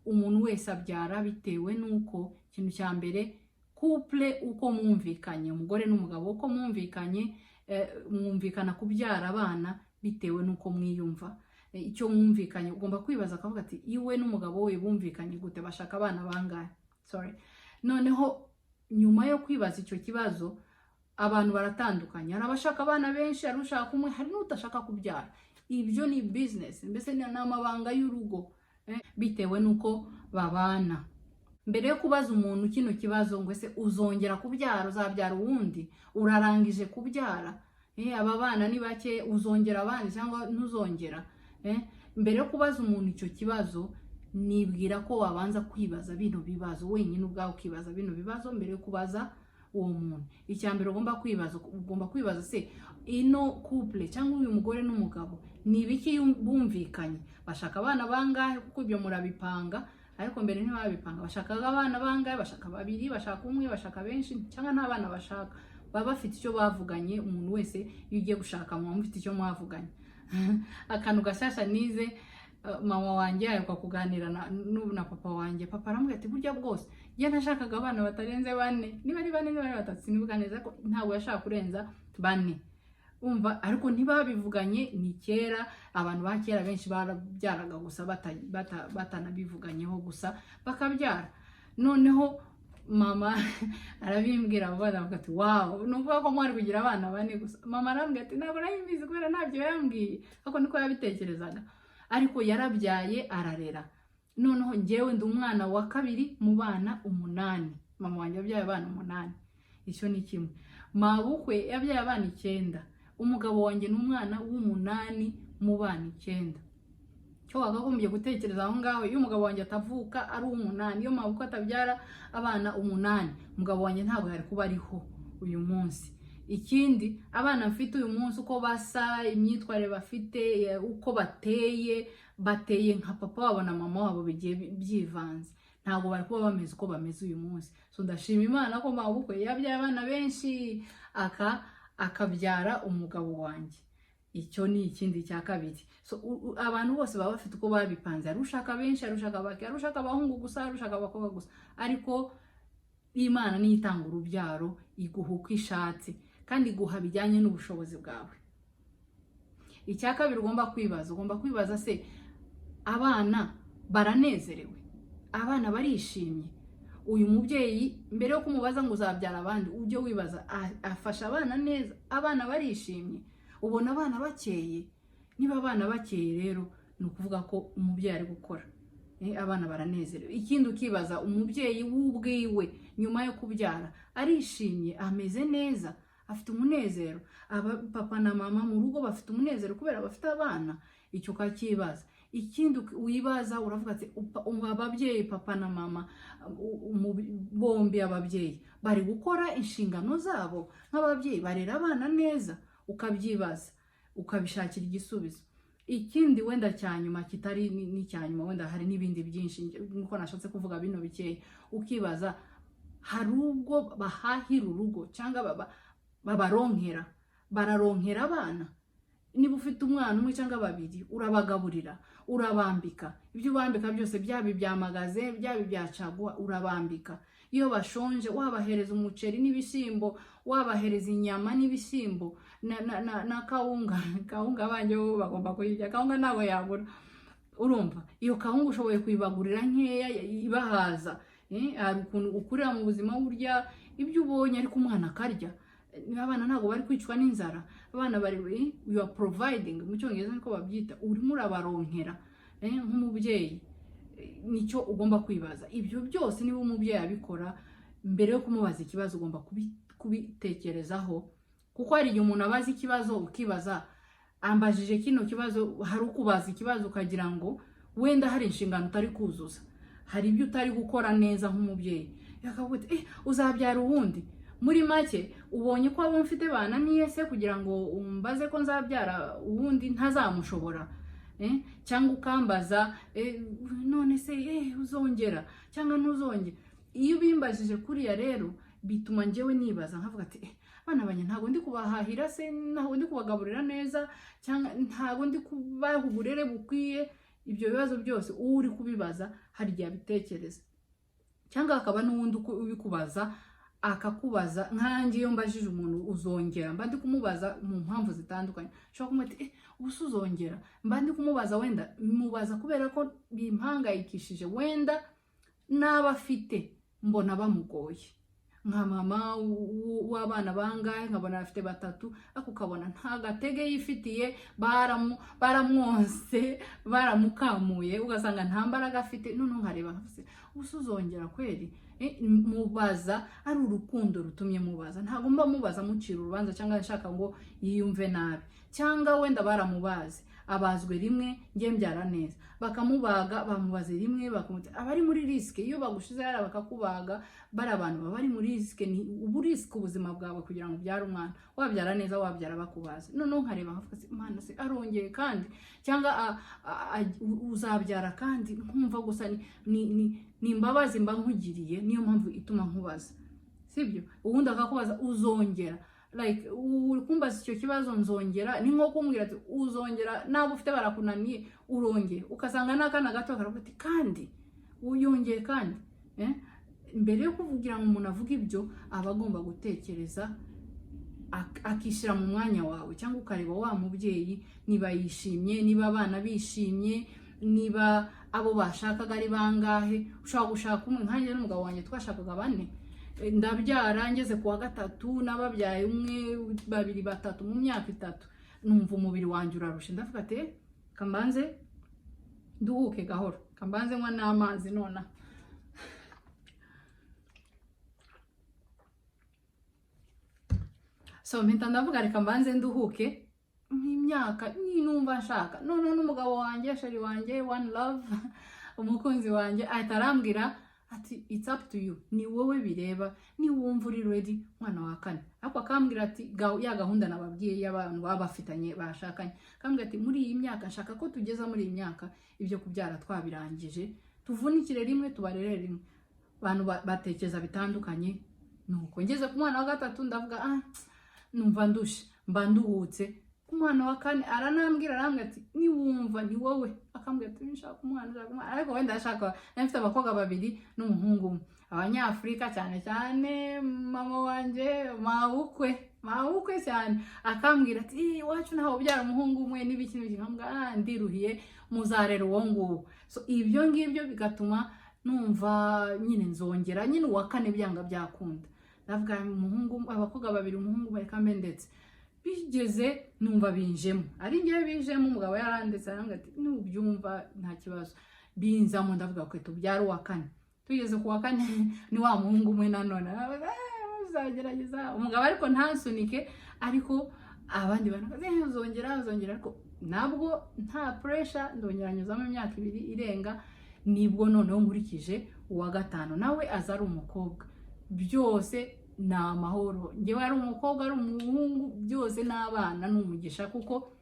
Umuntu wese abyara bitewe nuko ikintu cya mbere couple uko mwumvikanye, umugore n'umugabo uko mwumvikanye, mwumvikana kubyara abana bitewe nuko mwiyumva. Icyo mwumvikanye ugomba kwibaza akavuga ati iwe n'umugabo we bumvikanye gute, bashaka abana bangahe. Noneho nyuma yo kwibaza icyo kibazo, abantu baratandukanye. Hari abashaka abana benshi, hari ushaka umwe, hari n'utashaka kubyara. Ibyo ni business, mbese ni amabanga y'urugo, bitewe nuko babana. Mbere yo kubaza umuntu kino kibazo ngo ese uzongera kubyara, uzabyara uwundi, urarangije kubyara, aba bana ni bake, uzongera abandi cyangwa ntuzongera. Mbere yo kubaza umuntu icyo kibazo, nibwira ko wabanza kwibaza bino bibazo wenyine ubwawe, ukibaza bino bibazo mbere yo kubaza uwo muntu. Icyambere ugomba kwibaza se ino couple cyangwa uyu mugore n'umugabo ni ibiki bumvikanye, bashaka abana bangahe, kuko ibyo murabipanga ariko mbere ntibabipanga, bashakaga abana bangahe, bashaka babiri, bashaka umwe, bashaka benshi, cyangwa nta bana bashaka, baba bafite icyo bavuganye. Umuntu wese iyo ugiye gushaka muba mufite icyo mwavuganye. Akantu gashasha nize, mama wanjye aheruka kuganira na papa wanjye. Papa aramubwira ati burya bwose njye nashakaga abana batarenze 4, niba ari 4 niba ari 3 sinibuka neza, ko ntabwo yashaka kurenza 4. Umva, ariko ntibabivuganye. Ni kera, abantu ba kera benshi barabyaraga gusa batanabivuganye gusa bakabyara. Noneho mama arabimbwira, avuga ati wow, nuvuga ko mwari kugira abana 4 gusa. Mama arambwira ati ntabwo nayimbizi kubera ntabyo yambwiye, ariko niko yabitekerezaga. Ariko yarabyaye ararera. Noneho njyewe ndi umwana wa 2 mu bana 8. Mama wanjye yabyaye abana 8. Icyo ni kimwe. Mabukwe yabyaye abana 9. Umugabo wanjye ni umwana w'8 mu bana 9. Cyo wagagombye gutekereza aho ngaho, iyo umugabo wanjye atavuka ari 8, iyo mabukwe atabyara abana 8, umugabo wanjye ntabwo yari kuba ariho uyu munsi. Ikindi, abana mfite uyu munsi uko basa, imyitwarire bafite, uko bateye nka papa wabo na mama wabo bigiye byivanze, ntabwo bari kuba bameze uko bameze uyu munsi. So ndashima Imana ko mabukwe yabyaye abana benshi akabyara umugabo wanjye. Icyo ni ikindi cya kabiri. So abantu bose baba bafite uko babipanze, arushaka benshi, arushaka bake, arushaka abahungu gusa, arushaka abakobwa gusa, ariko Imana niyo itanga urubyaro, iguha uko ishatse kandi iguha bijyanye n'ubushobozi bwawe. Icya kabiri ugomba kwibaza se, abana baranezerewe, abana barishimye? Uyu mubyeyi mbere yo kumubaza ngo uzabyara abandi, ujye wibaza afasha abana neza, abana barishimye, ubona abana bakeye? Niba abana bakeye rero ni ukuvuga ko umubyeyi ari gukora, abana baranezerewe. Ikindi ukibaza, umubyeyi w'ubwiwe nyuma yo kubyara arishimye, ameze neza, afite umunezero? Papa na mama mu rugo bafite umunezero kubera bafite abana? Icyo ukakibaza. Ikindi wibaza, uravuga ati ababyeyi, papa na mama bombi, ababyeyi bari gukora inshingano zabo nk'ababyeyi, barera abana neza? Ukabyibaza, ukabishakira igisubizo. Ikindi wenda cyanyuma, kitari n'icyanyuma, wenda hari n'ibindi byinshi nkuko nashatse kuvuga bino bikeye, ukibaza, hari ubwo bahahira urugo cyangwa bararonkera abana? Niba ufite umwana umwe cyangwa 2, urabagaburira, urabambika. Ibyo ubambika byose, byaba ibyamagaze, byaba ibyacaguwa, urabambika. Iyo bashonje wabahereza umuceri n'ibishyimbo, wabahereza inyama n'ibishyimbo na kawunga banje bo bagomba kuyirya, kawunga ntabwo yabura. Urumva, iyo kawunga ushoboye kuyibagurira nkeya ibahaza. Hari ukuntu ukurira mu buzima burya ibyo ubonye, ariko umwana akarya. Abana ntabwo bari kwicwa n'inzara, abana bari you are providing, mu cyongereza niko babyita, urimo urabaronkera. Nk'umubyeyi nicyo ugomba kwibaza. Ibyo byose niba umubyeyi abikora, mbere yo kumubaza ikibazo ugomba kubitekerezaho, kuko hari igihe umuntu abaza ikibazo ukibaza, ambajije kino kibazo, hari ukubaza ikibazo ukagira ngo wenda hari inshingano utari kuzuza, hari ibyo utari gukora neza nk'umubyeyi. Yakavuga ati uzabyara ubundi. Muri make ubonye ko abo mfite bana niyese kugira ngo umbaze ko nzabyara ubundi ntazamushobora. Cyangwa ukambaza none se uzongera cyangwa ntuzongera. Iyo bimbajije kuriya rero bituma njyewe nibaza, nkavuga ati bana banye ntago ndi kubahahira se, ntago ndi kubagaburira neza, cyangwa ntago ndi kubaha uburere bukwiye. Ibyo bibazo byose uri kubibaza hari igihe abitekereza, cyangwa akaba n'uwundi ubikubaza akakubaza. Nkanjye iyo mbajije umuntu uzongera, mba ndi kumubaza mu mpamvu zitandukanye. Shobora kumwita ubusa uzongera, mba ndi kumubaza, wenda bimubaza kubera ko bimpangayikishije, wenda n'abafite mbona bamugoye. Nka mama w'abana bangahe, nkabona afite 3, ako ukabona nta gatege yifitiye, baramwonse, baramukamuye, ugasanga nta mbaraga afite. None nkareba nkase ubusa uzongera kweri? Mubaza ari urukundo rutumye mubaza, ntago mba mubaza mucira urubanza cyangwa nshaka ngo yiyumve nabi. Cyangwa wenda baramubaze abazwe rimwe ngiye mbyara neza, bakamubaga bamubaze rimwe bakamuta abari muri risk. Iyo bagushize yara bakakubaga bari abantu bari muri risk, ni ubu risk ubuzima bwawe kugira ngo byara umwana, wabyara neza wabyara bakubaze. None nkareba nkavuga se imana se arongeye kandi cyangwa uzabyara kandi nkumva gusa ni imbabazi mba nkugiriye, niyo mpamvu ituma nkubaza, sibyo? Ubundi akakubaza uzongera, like uri kumbaza icyo kibazo nzongera, ni nko kumbwira ati uzongera nabo ufite barakunaniye urongeye, ukasanga n'akana gato karavuga ati kandi uyongeye kandi mbere yo kuvugira ngo umuntu avuga ibyo aba agomba gutekereza akishyira mu mwanya wawe, cyangwa ukareba wa mubyeyi niba yishimye, niba abana bishimye, niba abo bashakaga ari bangahe. Ushobora gushaka umwe, nkanjye n'umugabo wanjye twashakaga 4, ndabyara ngeze kuwa 3 n'ababyaye 1 2 3 mu myaka 3, numva umubiri wanjye urarusha, ndavuga ati kambanze nduhuke gahoro, kambanze nywa n'amazi nona. So mpita ndavuga reka mbanze nduhuke nk'imyaka numva nshaka. None n'umugabo wanjye, sheri wanjye, one love, umukunzi wanjye atarambwira ati it's up to you, ni wowe bireba, ni wumva uri ready mwana wa 4. Ariko akambwira ati ya gahunda nababwiye y'abantu babafitanye bashakanye, akambwira ati muri iyi myaka nshaka ko tugeza muri iyi myaka ibyo kubyara twabirangije, tuvunikire rimwe tubarere rimwe. Abantu batekereza bitandukanye, nuko ngeze ku mwana wa 3 ndavuga numva ndushe mba nduhutse. Ku mwana wa 4 arambwira ati ni wumva ni wowe, akambwira ati nshaka umwana, ariko wenda ashaka nafite abakobwa 2 n'umuhungu umwe, abanyafrika cyane cyane. Mama wanje mabukwe cyane akambwira ati wacu naho ubyara umuhungu umwe n'ibiki nkambwa ndiruhiye muzarera uwo nguwo. So ibyo ngibyo bigatuma numva nyine nzongera, nyine uwa 4 byanga byakunda. Ndavuga umuhungu, abakobwa 2 umuhungu bakambe, ndetse bigeze numva binjemo, ari ngiye bijemo. Umugabo yarandetse arambwira ati nubyumva nta kibazo, binzamo. Ndavuga ko tubyara uwa 4. Tugeze ku wa 4 ni wa muhungu umwe nanone, uzagerageza. Umugabo ariko ntansunike, ariko abandi bantu uzongera, ariko nabwo nta pressure. Ndongera nyuzamo imyaka 2 irenga, nibwo noneho nkurikije uwa 5 nawe aza ari umukobwa. Byose ni amahoro, ngewe ari umukobwa ari umuhungu, byose n'abana n'umugisha, kuko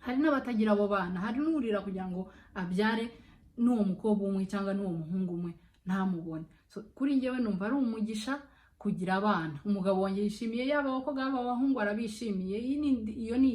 hari n'abatagira abo bana, hari n'urira kugira ngo abyare n'uwo mukobwa umwe cyangwa n'uwo muhungu umwe ntamubone. So kuri ngewe numva ari umugisha kugira abana. Umugabo wanjye yishimiye, yaba abakobwa baba abahungu arabishimiye. Iyo ni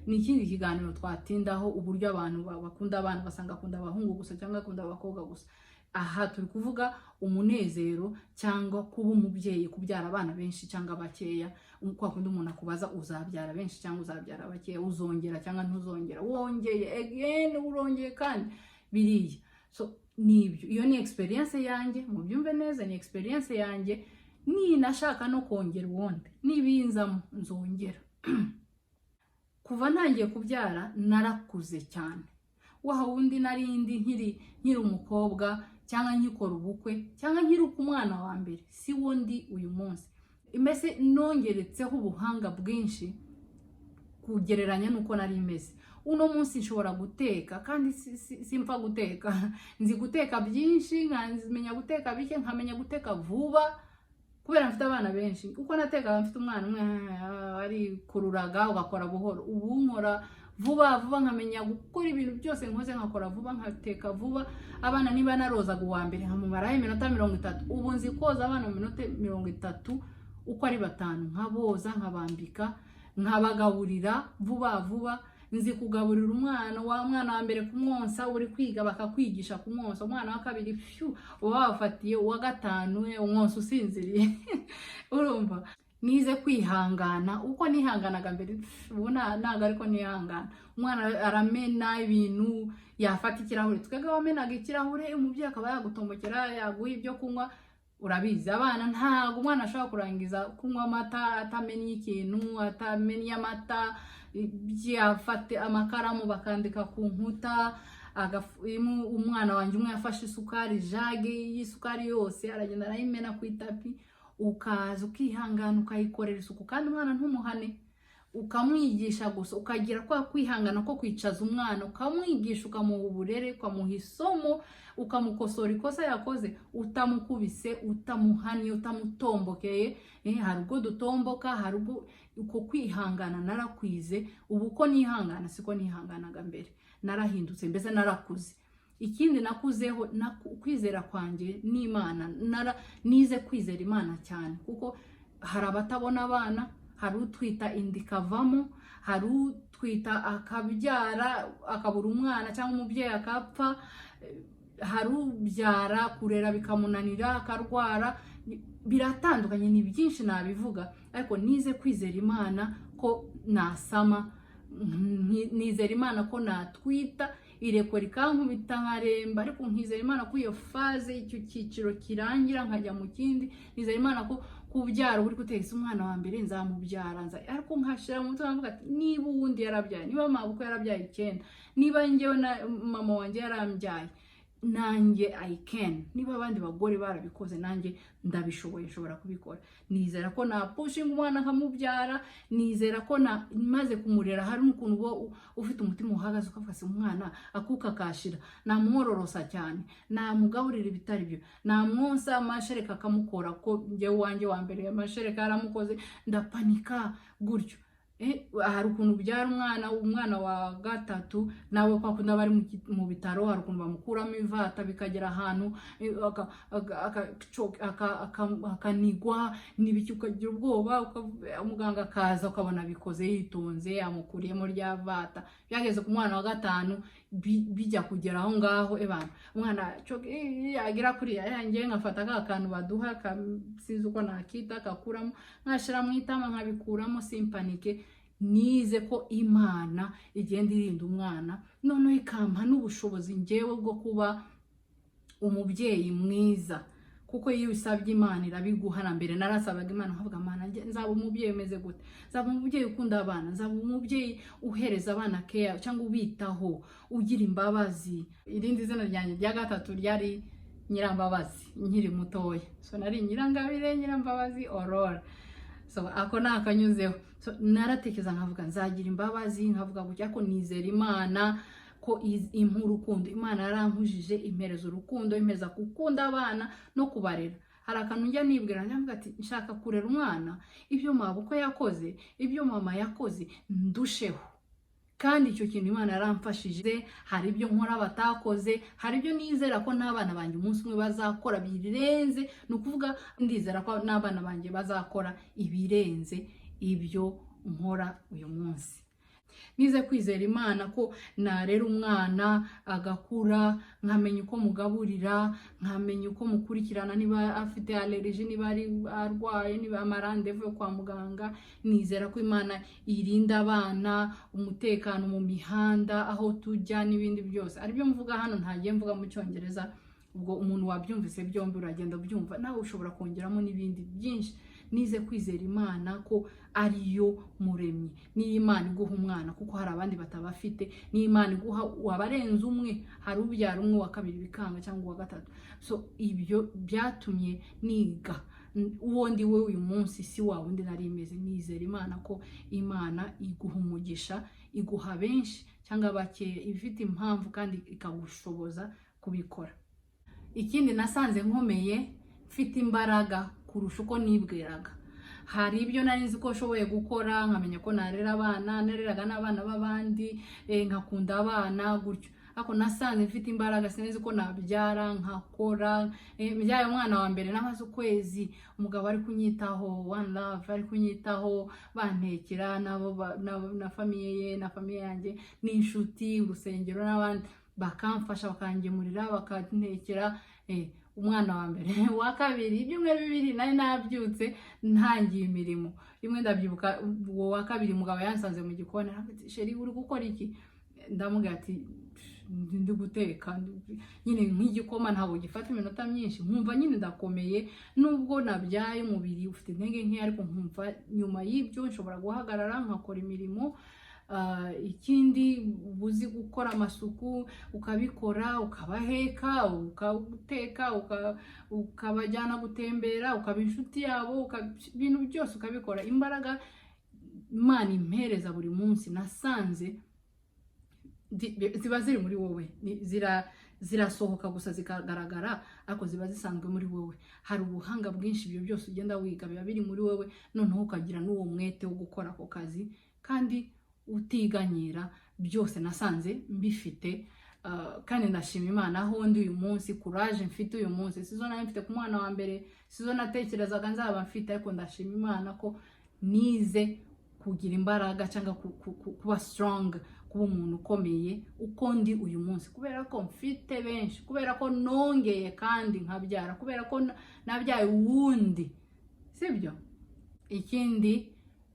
ikindi kiganiro twatindaho, uburyo abantu bakunda abana basanga akunda abahungu gusa cyangwa akunda abakobwa gusa. Aha turi kuvuga umunezero cyangwa kuba umubyeyi, kubyara abana benshi cyangwa bakeya. Kwa kundi umuntu akubaza uzabyara benshi cyangwa uzabyara bakeya, uzongera cyangwa ntuzongera, wongeye again urongeye kandi biriya. So nibyo, iyo ni experience yanjye, mubyumve neza, ni experience yanjye. Ni nashaka no kongera ubundi nibinzamo nzongera. Kuva ntangiye kubyara narakuze cyane, waha wundi narindi nkiri umukobwa cyangwa nkikora ubukwe cyangwa nkiri ku mwana wa mbere, si wundi uyu munsi. Mbese nongeretseho ubuhanga bwinshi kugereranya nuko nari imeze. Uno munsi nshobora guteka, kandi simpfa guteka, nzi guteka byinshi, nkamenya guteka bike, nkamenya guteka vuba, kubera mfite abana benshi. Uko nateka mfite umwana umwe ari kururaga ugakora buhoro, ubu nkora vuba nkamenya gukora ibintu byose nkoze, nkakora vuba, nkateka vuba. Abana niba narozaga uwa mbere nkamumaraho iminota 30, ubu nzi koza abana mu minota 30 uko ari 5, nkaboza, nkabambika, nkabagaburira vuba. Nzi kugaburira umwana wa mbere kumwonsa, uri kwiga bakakwigisha kumwonsa. Umwana wa 2 wabafatiye, uwa 5 umwonsa usinziriye. Urumva nize kwihangana, uko nihanganaga mbere ubona naga ariko nihangana. Umwana aramena ibintu, yafata ikirahure, twega wamenaga ikirahure, umubyeyi akaba yagutombokera, yaguha ibyo kunywa. Urabizi abana ntago umwana ashobora kurangiza kunywa amata atamenye ikintu, atamenye amata. Byafate amakaramu bakandika ku nkuta. Umwana wanjye umwe yafashe isukari, jage y'isukari yose aragenda arayimena ku itapi. Ukaza ukihangana ukayikorera isuku, kandi umwana ntumuhane. ukamwigisha gusa, ukagira kwa kwihangana ko kwicaza umwana, ukamwigisha, ukamuha uburere, ukamuha isomo, ukamukosora ikosa yakoze, utamukubise, utamuhaniye, utamutombokeye. Hari ubwo dutomboka, hari ubwo uko kwihangana narakwize. Ubu ko nihangana siko nihanganaga mbere, narahindutse, mbese narakuze. Ikindi nakuzeho kwizera kwanjye n'Imana, nize kwizera Imana cyane, kuko hari abatabona abana, hari utwita inda ikavamo, hari utwita akabyara akabura umwana cyangwa umubyeyi akapfa, hari ubyara kurera bikamunanira akarwara. Biratandukanye, ni byinshi nabivuga, ariko nize kwizera Imana ko nasama, nizera Imana ko natwita, ireko rikankubita nkaremba, ariko nkizera Imana ko iyo faze, icyo cyiciro kirangira nkajya mu kindi. Nizera Imana ko kubyara uri gutegeka umwana wa mbere nzamubyara, ariko nkashira mu mutwe nvuga ati niba uwundi yarabyaye, niba mabukwe yarabyaye 9, niba njyewe na mama wanjye yarambyaye, nanjye I can. Niba abandi bagore barabikoze, nanjye ndabishoboye, nshobora kubikora. Nizera ko na pushing umwana nkamubyara, nizera ko maze kumurera hari n'ukuntu ufite umutima uhagaze ukavuga se umwana akuka kashira, namwororosa cyane, namugaburira ibitari byo, namwonsa amashereka akamukora, ko njyewe wanjye wa mbere amashereka yaramukoze, ndapanika gutyo. Hari ukuntu byara umwana wa gatatu, nawe kwa kundi bari mu bitaro, hari ukuntu bamukuramo ivata bikagera ahantu akanigwa n'ibiki, ukagira ubwoba, umuganga akaza ukabona bikoze yitonze, amukuriyemo rya vata. Byageze ku mwana wa gatanu bijya kugera aho ngaho, umwana yagira kuri yanjye nkafata akantu baduha sinzi uko nakita, kakuramo nkashira mu itama nkabikuramo, simpanike. Nize ko Imana igenda irinda umwana, noneho ikampa n'ubushobozi njyewe bwo kuba umubyeyi mwiza, kuko iyo usabye Imana irabiguha. Mbere narasabaga Imana nkavuga Imana nzaba umubyeyi umeze gute, nzaba umubyeyi ukunda abana, nzaba umubyeyi uhereza abana care cyangwa ubitaho, ugira imbabazi. Irindi zina ryanjye rya gatatu ryari Nyirambabazi nkiri mutoya, so nari Nyirangabire, Nyirambabazi, Aurora. So ako nakanyuzeho, so naratekeza nkavuga nzagira imbabazi, nkavuga gutya ko nizera Imana ko impa urukundo. Imana yarankujije, impereza urukundo, impereza gukunda abana no kubarera. Hari akantu njya nibwira, nkavuga ati nshaka kurera umwana, ibyo mabukwe yakoze, ibyo mama yakoze ndusheho. Kandi icyo kintu Imana yaramfashije. Hari ibyo nkora batakoze, hari ibyo nizera ko n'abana banjye umunsi umwe bazakora birenze, nukuvuga ndizera ko n'abana banjye bazakora ibirenze ibyo nkora uyu munsi. Nize kwizera Imana ko narera umwana agakura, nkamenya uko mugaburira, nkamenya uko mukurikirana, niba afite allergie, niba ari arwaye, niba amarandevu yo kwa muganga. Nizera ko Imana irinda abana, umutekano mu mihanda, aho tujya n'ibindi byose. Ari byo mvuga hano, ntagiye mvuga mu Cyongereza, ubwo umuntu wabyumvise byombi uragenda byumva, nawe ushobora kongeramo n'ibindi byinshi. Nize kwizera Imana ko ariyo muremyi, ni Imana iguha umwana, kuko hari abandi batabafite, ni Imana iguha wabarenze umwe, hari ubyara umwe wa kabiri bikanga cyangwa wa gatatu. So ibyo byatumye niga uwo ndi we uyu munsi, si wa wundi nari imeze. Nizera Imana ko Imana iguha umugisha, iguha benshi cyangwa bake, ibifite impamvu kandi ikagushoboza kubikora. Ikindi nasanze nkomeye, mfite imbaraga kurusha uko nibwiraga. Hari ibyo nari nzi ko nshoboye gukora, nkamenya ko narera abana, nareraga n'abana b'abandi, nkakunda abana gutyo. Ako nasanze mfite imbaraga, sinzi ko nabyara nkakora. Mbyaye umwana wa mbere namaze ukwezi, umugabo ari kunyitaho, one love ari kunyitaho, bantekera nabo na famiye ye na famiye yanjye n'inshuti, urusengero n'abandi bakamfasha, bakangemurira, bakantekera. Umwana wa mbere, wa kabiri, ibyumweru 2 nari nabyutse ntangiye imirimo. Rimwe ndabyibuka, uwo wa kabiri mugabo yansanze mu gikoni, ati sheri uri gukora iki? Ndamubwira ati ndi guteka nyine nk'igikoma, ntabwo gifata iminota myinshi, nkumva nyine ndakomeye. Nubwo nabyaye umubiri ufite intege nke, ariko nkumva nyuma y'ibyo nshobora guhagarara nkakora imirimo. Ikindi ubuzi gukora amasuku, ukabikora, ukabaheka, ukateka, ukabajyana gutembera, ukaba inshuti yabo, ibintu byose ukabikora. Imbaraga Imana impereza buri munsi nasanze ziba ziri muri wowe, zirasohoka gusa zikagaragara, ariko ziba zisanzwe muri wowe. Hari ubuhanga bwinshi ibyo byose ugenda wiga biba biri muri wowe, noneho ukagira n'uwo mwete wo gukora ako kazi kandi utiganyira. Byose nasanze mbifite, kandi ndashima Imana aho ndi uyu munsi, courage mfite uyu munsi sizo nari mfite ku mwana wa mbere, sizo natekerezaga nzaba mfite, ariko ndashima Imana ko nize kugira imbaraga cyangwa kuba strong, kuba umuntu ukomeye uko ndi uyu munsi, kubera ko mfite benshi, kubera ko nongeye kandi nkabyara, kubera ko nabyaye uwundi, sibyo? Ikindi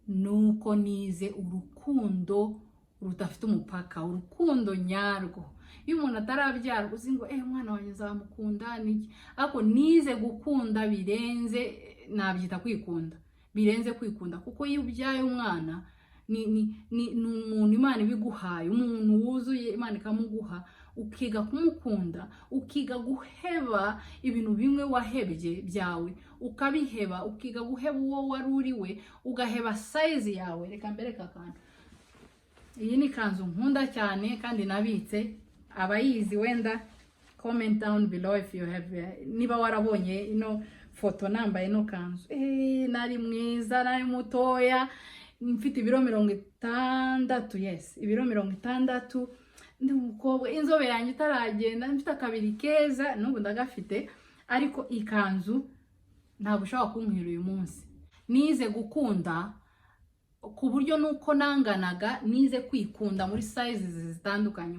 nuko nize urukundo rudafite umupaka, urukundo nyarwo. Iyo umuntu atarabyara uzi ngo umwana wanjye nzamukunda niki, ariko nize gukunda birenze, nabyita kwikunda, birenze kwikunda, kuko iyo ubyaye umwana ni umuntu Imana ibiguhaye, umuntu wuzuye Imana ikamuguha, ukiga kumukunda, ukiga guheba ibintu bimwe wahebye byawe, ukabiheba, ukiga guheba uwo wari uriwe, ugaheba size yawe. Reka mbereka akantu. Iyi ni kanzu nkunda cyane kandi nabitse, abayizi wenda comment down below if you have, niba warabonye ino foto nambaye no kanzu. Nari mwiza, nari mutoya, mfite ibiro 60, yes, ibiro 60, ndi umukobwa, inzobe yanjye itaragenda, mfite akabiri keza, n'ubu ndagafite, ariko ikanzu ntabwo ushobora kunkira uyu munsi. Nize gukunda ku buryo nuko nanganaga, nize kwikunda muri sizes zitandukanye.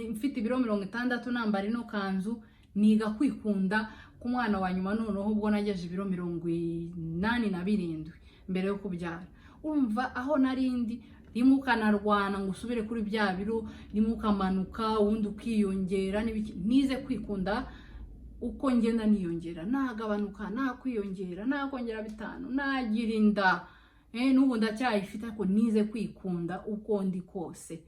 Mfite ibiro 60 nambara ino kanzu, niga kwikunda ku mwana wa nyuma, noneho ubwo nageje ibiro 87 mbere yo kubyara. Urumva aho narindi rimwe ukanarwana ngo usubire kuri bya biro, rimwe ukamanuka ubundi ukiyongera n'ibiki. Nize kwikunda uko ngenda niyongera, nagabanuka, nakwiyongera, nakongera 5, nagira inda, n'ubu ndacyayifite, ariko nize kwikunda uko ndi kose.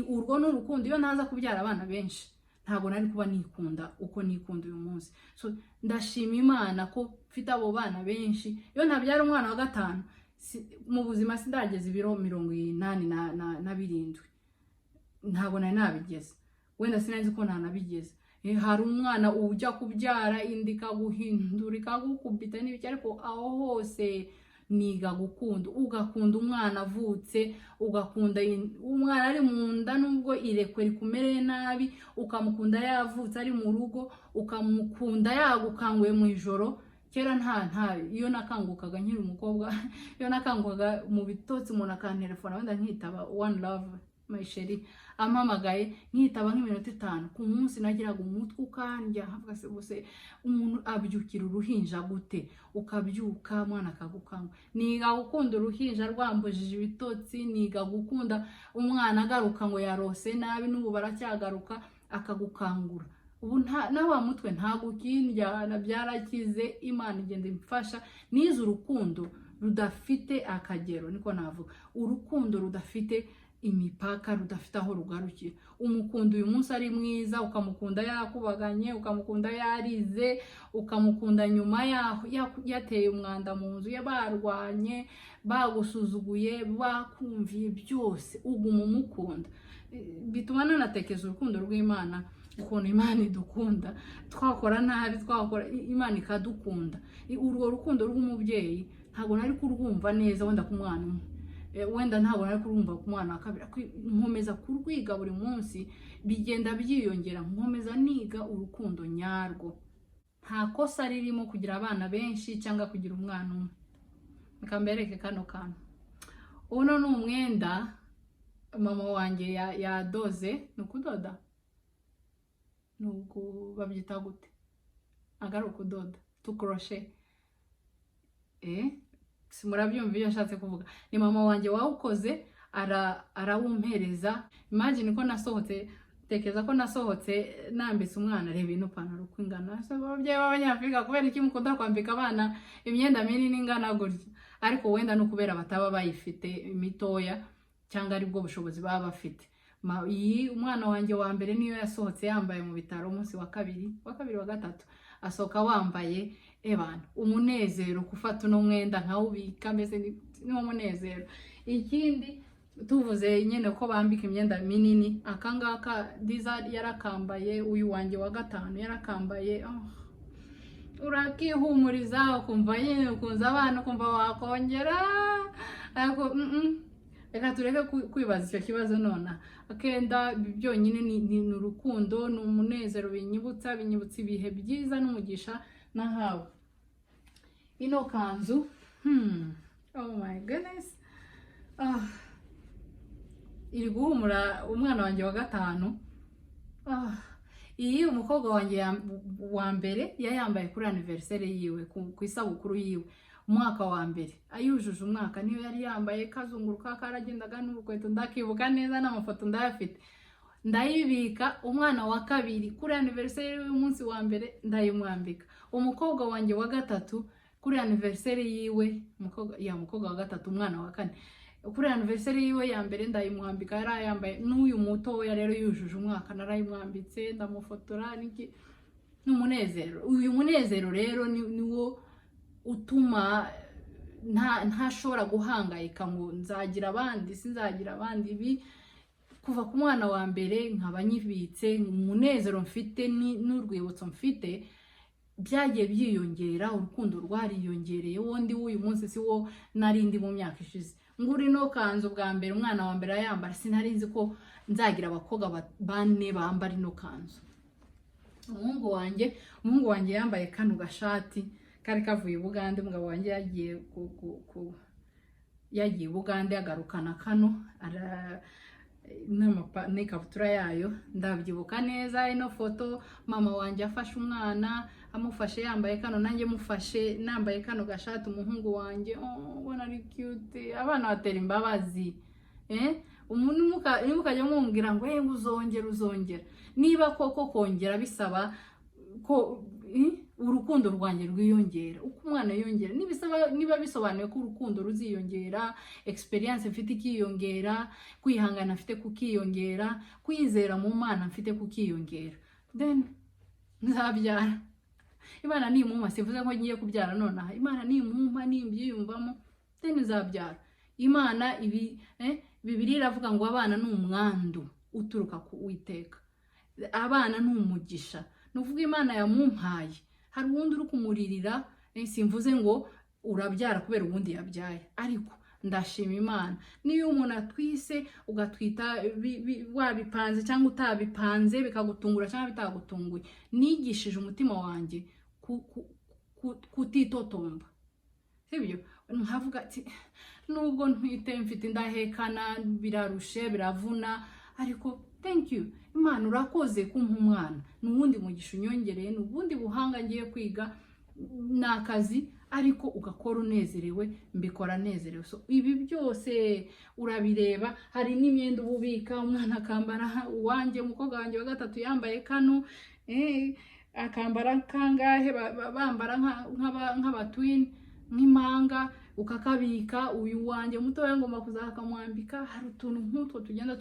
Urwo n'urukundo. Iyo naza kubyara abana benshi ntabwo nari kuba nikunda uko nikunda uyu munsi. So ndashima Imana ko mfite abo bana benshi. Iyo ntabyara umwana wa 5 mu buzima sindageze ibiro 87, ntabwo nari nabigeze, wenda sinanzi ko ntanabigeze. Hari umwana ujya kubyara indi kaguhindura, ikagukubita n'ibiki, ariko aho hose niga gukunda. Ugakunda umwana avutse, ugakunda umwana ari mu nda nubwo irekwe rikumereye nabi, ukamukunda yavutse ari mu rugo, ukamukunda yagukanguye mu ijoro. Kera iyo nakangukaga nkiri umukobwa, iyo nakangukaga mu bitotsi umuntu akantelefona, wenda nkitaba one love my chérie, ampamagaye nkitaba nk'iminota 5 ku munsi, nagiraga umutwe ukandya, havuga se bose umuntu abyukira uruhinja gute, ukabyuka mwana akagukanga. Niga gukunda uruhinja rwambujije ibitotsi, niga gukunda umwana agaruka ngo yarose nabi, n'ubu baracyagaruka akagukangura. Ubu na wa mutwe ntago kindya, nabyarakize. Imana igenda imfasha. Nize urukundo rudafite akagero, niko navuga, urukundo rudafite imipaka, rudafite aho rugarukira. Umukunda uyu munsi ari mwiza, ukamukunda yakubaganye, ukamukunda yarize, ukamukunda nyuma yateye umwanda mu nzu, barwanye, bagusuzuguye, bakumviye, byose uguma umukunda. Bituma nanatekeza urukundo rw'Imana, ukuntu Imana idukunda, twakora nabi, twakora Imana ikadukunda. Urwo rukundo rw'umubyeyi ntabwo nari kurwumva neza wenda ku mwana umwe, wenda ntabwo nari kurwumva ku mwana wa kabiri. Nkomeza kurwiga buri munsi, bigenda byiyongera, nkomeza niga urukundo nyarwo. Nta kosa ririmo kugira abana benshi cyangwa kugira umwana umwe. Reka mbereke kano kantu. Uno ni umwenda mama wanjye yadoze. Ni ukudoda, nuko babyita gute, agari ukudoda, tukroshe. Simurabyumva iyo ashatse kuvuga. Ni mama wanjye wawukoze, arawumpereza. Imagine ko nasohotse, tekeza ko nasohotse nambitse umwana, reba ino pantaro uko ingana. Ababyeyi b'Abanyafrika kubera iki mukunda kwambika abana imyenda minini ingana gutya? Ariko wenda no kubera bataba bayifite imitoya, cyangwa ari bwo bushobozi baba bafite. Iyi umwana wanjye wa mbere niyo yasohotse yambaye mu bitaro umunsi wa kabiri wa 3, asoka wambaye. Ebana umunezero kufata no mwenda nkawubika, meze niwo munezero. Ikindi tuvuze nyene ko bambika imyenda minini, akangaka diza yarakambaye, uyu wanje wa gatanu yarakambaye, urakihumuriza ukumva nyene ukunza abana ukumva wakongera, ariko reka tureke kwibaza icyo kibazo nona. Akenda byonyine ni urukundo, ni umunezero, binyibutsa ibihe byiza n'umugisha nahawe. Ino kanzu, oh my goodness, iri guhumura umwana wanjye wa gatanu. Iyi umukobwa wanjye wa mbere yayambaye kuri anniversaire yiwe, ku isabukuru yiwe, umwaka wa mbere ayujuje umwaka niyo yari yambaye, kazunguruka karagendaga n'urukweto, ndakibuka neza n'amafoto ndayafite, ndayibika. Umwana wa kabiri kuri anniversaire y'umunsi wa mbere ndayimwambika. Umukobwa wanjye wa gatatu kuri anniversaire yiwe, umukobwa wa gatatu umwana wa kane, kuri anniversaire yiwe ya mbere ndayimwambika, yari yambaye. N'uyu muto ya rero yujuje umwaka narayimwambitse, ndamufotora n'umunezero. Uyu munezero rero niwo utuma ntashobora guhangayika ngo nzagira abandi sinzagira abandi. Ibi kuva ku mwana wa mbere nkaba nyibitse, umunezero mfite n'urwibutso mfite byagiye byiyongera, urukundo rwariyongereye. Wondi w'uyu munsi si wo narindi mu myaka ishize. Nguri no kanzu bwa mbere umwana wa mbere ayambara, sinari nzi ko nzagira abakobwa bane bambara ino kanzu. Umuhungu wanjye yambaye kano gashati kari kavuye Bugande. Umugabo wanjye yagiye Bugande agarukana kano n'ikabutura yayo, ndabyibuka neza. Ino foto mama wanjye afashe umwana, amufashe yambaye kano, nanjye mufashe nambaye kano gashati. Umuhungu wanjye ubona ari cute, abana batera imbabazi. Umuntu mukajya mumubwira ngo uzongera, niba koko kongera bisaba ko urukundo rwanjye rwiyongera. Uko umwana yongera niba bisobanuye ko urukundo ruziyongera, experience mfite ikiyongera, kwihangana mfite kukiyongera, kwizera mu Mana mfite kukiyongera, then nzabyara. Imana nimumpa, sivuze ko ngiye kubyara nonaha. Imana nimumpa, nimbyiyumvamo, then nzabyara. Imana Bibiliya iravuga ngo abana ni umwandu uturuka ku Uwiteka, abana ni umugisha. Nuvuga Imana yamumpaye, hari uwundi uri kumuririra. Simvuze ngo urabyara kubera ubundi yabyaye, ariko ndashima Imana. Niyo umuntu atwise ugatwita wabipanze cyangwa utabipanze, bikagutungura cyangwa bitagutunguye, nigishije umutima wanjye kutitotomba. Sibyo nkavuga ati nubwo ntwite mfite indahekana, birarushe biravuna, ariko thank you Imana, urakoze kumpa umwana. Nubundi mugisha unyongereye, nubundi buhanga ngiye kwiga, nakazi, ariko ugakora unezerewe, mbikora nezerewe. So ibi byose urabireba. Hari n'imyenda ububika, umwana akambara. Uwanjye umukobwa wanjye wa gatatu yambaye kano, akambara kangahe, bambara nk'abatwin, nk'impanga, ukakabika. Uyu wanjye mutoya ngomba kuzakamwambika. Hari utuntu nk'utwo tugenda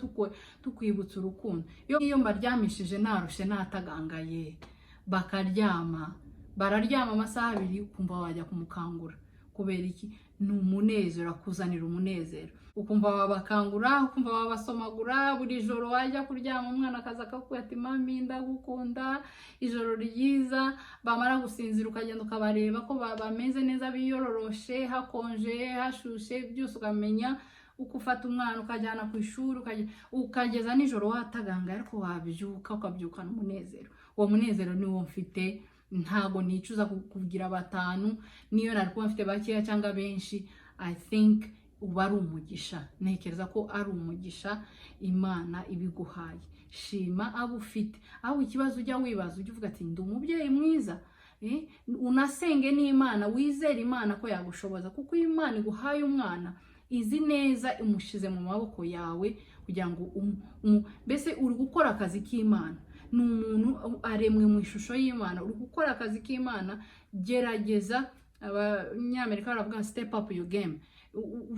tukwibutsa urukundo. Iyo mbaryamishije narushe natagangaye, bararyama amasaha 2 ukumva wajya kumukangura. Kubera iki? Ni umunezero, akuzanira umunezero. Ukumva wabakangura, ukumva wabasomagura. Buri joro wajya kuryama umwana akaza akakubwira ati mami ndagukunda, ijoro ryiza. Bamara gusinzira ukagenda ukabareba ko bameze neza, biyororoshe, hakonje, hashushe, byose ukamenya. Uko ufata umwana ukajyana ku ishuri, ukageza nijoro wataganga, ariko wabyuka ukabyukana umunezero. Uwo munezero ni wo mfite. Ntago nicuza kugira batanu, niyo nari kuba mfite bakeya cyangwa benshi. I think uba ari umugisha. Ntekereza ko ari umugisha Imana ibiguhaye. Shima abo ufite. Aho ikibazo ujya wibaza, ujya uvuga ati ndi umubyeyi mwiza. Unasenge n'Imana, wizere Imana ko yagushoboza, kuko Imana iguhaye umwana izi neza, imushize mu maboko yawe kugira ngo mbese uri gukora akazi k'Imana. Ni umuntu aremwe mu ishusho y'Imana, uri gukora akazi k'Imana. Gerageza, abanyamerika baravuga step up your game.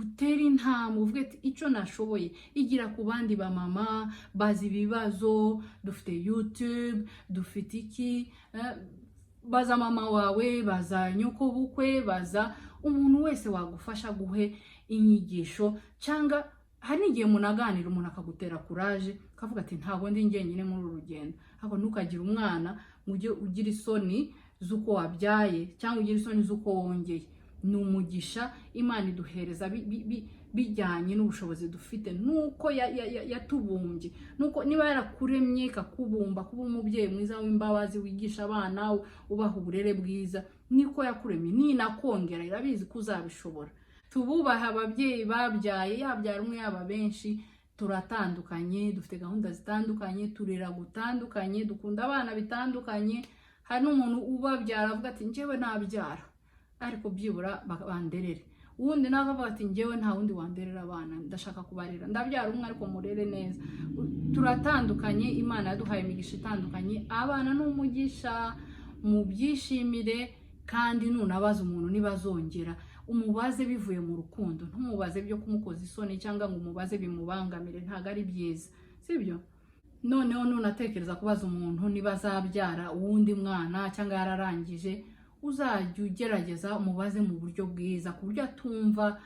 Utera intambwe, uvuge ati icyo nashoboye. Igira ku bandi ba mama bazi ibibazo. Dufite YouTube, dufite iki, baza mama wawe, baza nyoko bukwe, baza umuntu wese wagufasha guhe inyigisho, cyangwa hari igihe munaganira umuntu akagutera courage akavuga ati ntago ndi njyenyine muri uru rugendo. Ahubwo ntukagira umwana ugira isoni z'uko wabyaye cyangwa ugira isoni z'uko wongeye. Ni umugisha Imana iduhereza bijyanye n'ubushobozi dufite, nuko yatubumbye, nuko niba yarakuremye ikakubumba kuba umubyeyi mwiza w'imbabazi wigisha abana ubaha uburere bwiza, niko yakuremye. Ninakongera irabizi ko uzabishobora. Tububaha ababyeyi babyaye, yabyara umwe yaba benshi, turatandukanye, dufite gahunda zitandukanye, turera gutandukanye, dukunda abana bitandukanye. Hari n'umuntu ubabyara avuga ati njyewe nabyara ariko byibura banderere, uwundi nawe avuga ati njyewe nta wundi wanderera abana, ndashaka kubarera, ndabyara umwe ariko murere neza. Turatandukanye, Imana yaduhaye imigisha itandukanye. Abana n'umugisha, mubyishimire, kandi nunabaza umuntu nibazongera umubaze bivuye mu rukundo, ntumubaze byo kumukoza isoni cyangwa ngo umubaze bimubangamire, ntago ari byiza, sibyo? Noneho nunatekereza kubaza umuntu niba azabyara uwundi mwana cyangwa yararangije, uzajya ugerageza umubaze mu buryo bwiza, ku buryo atumva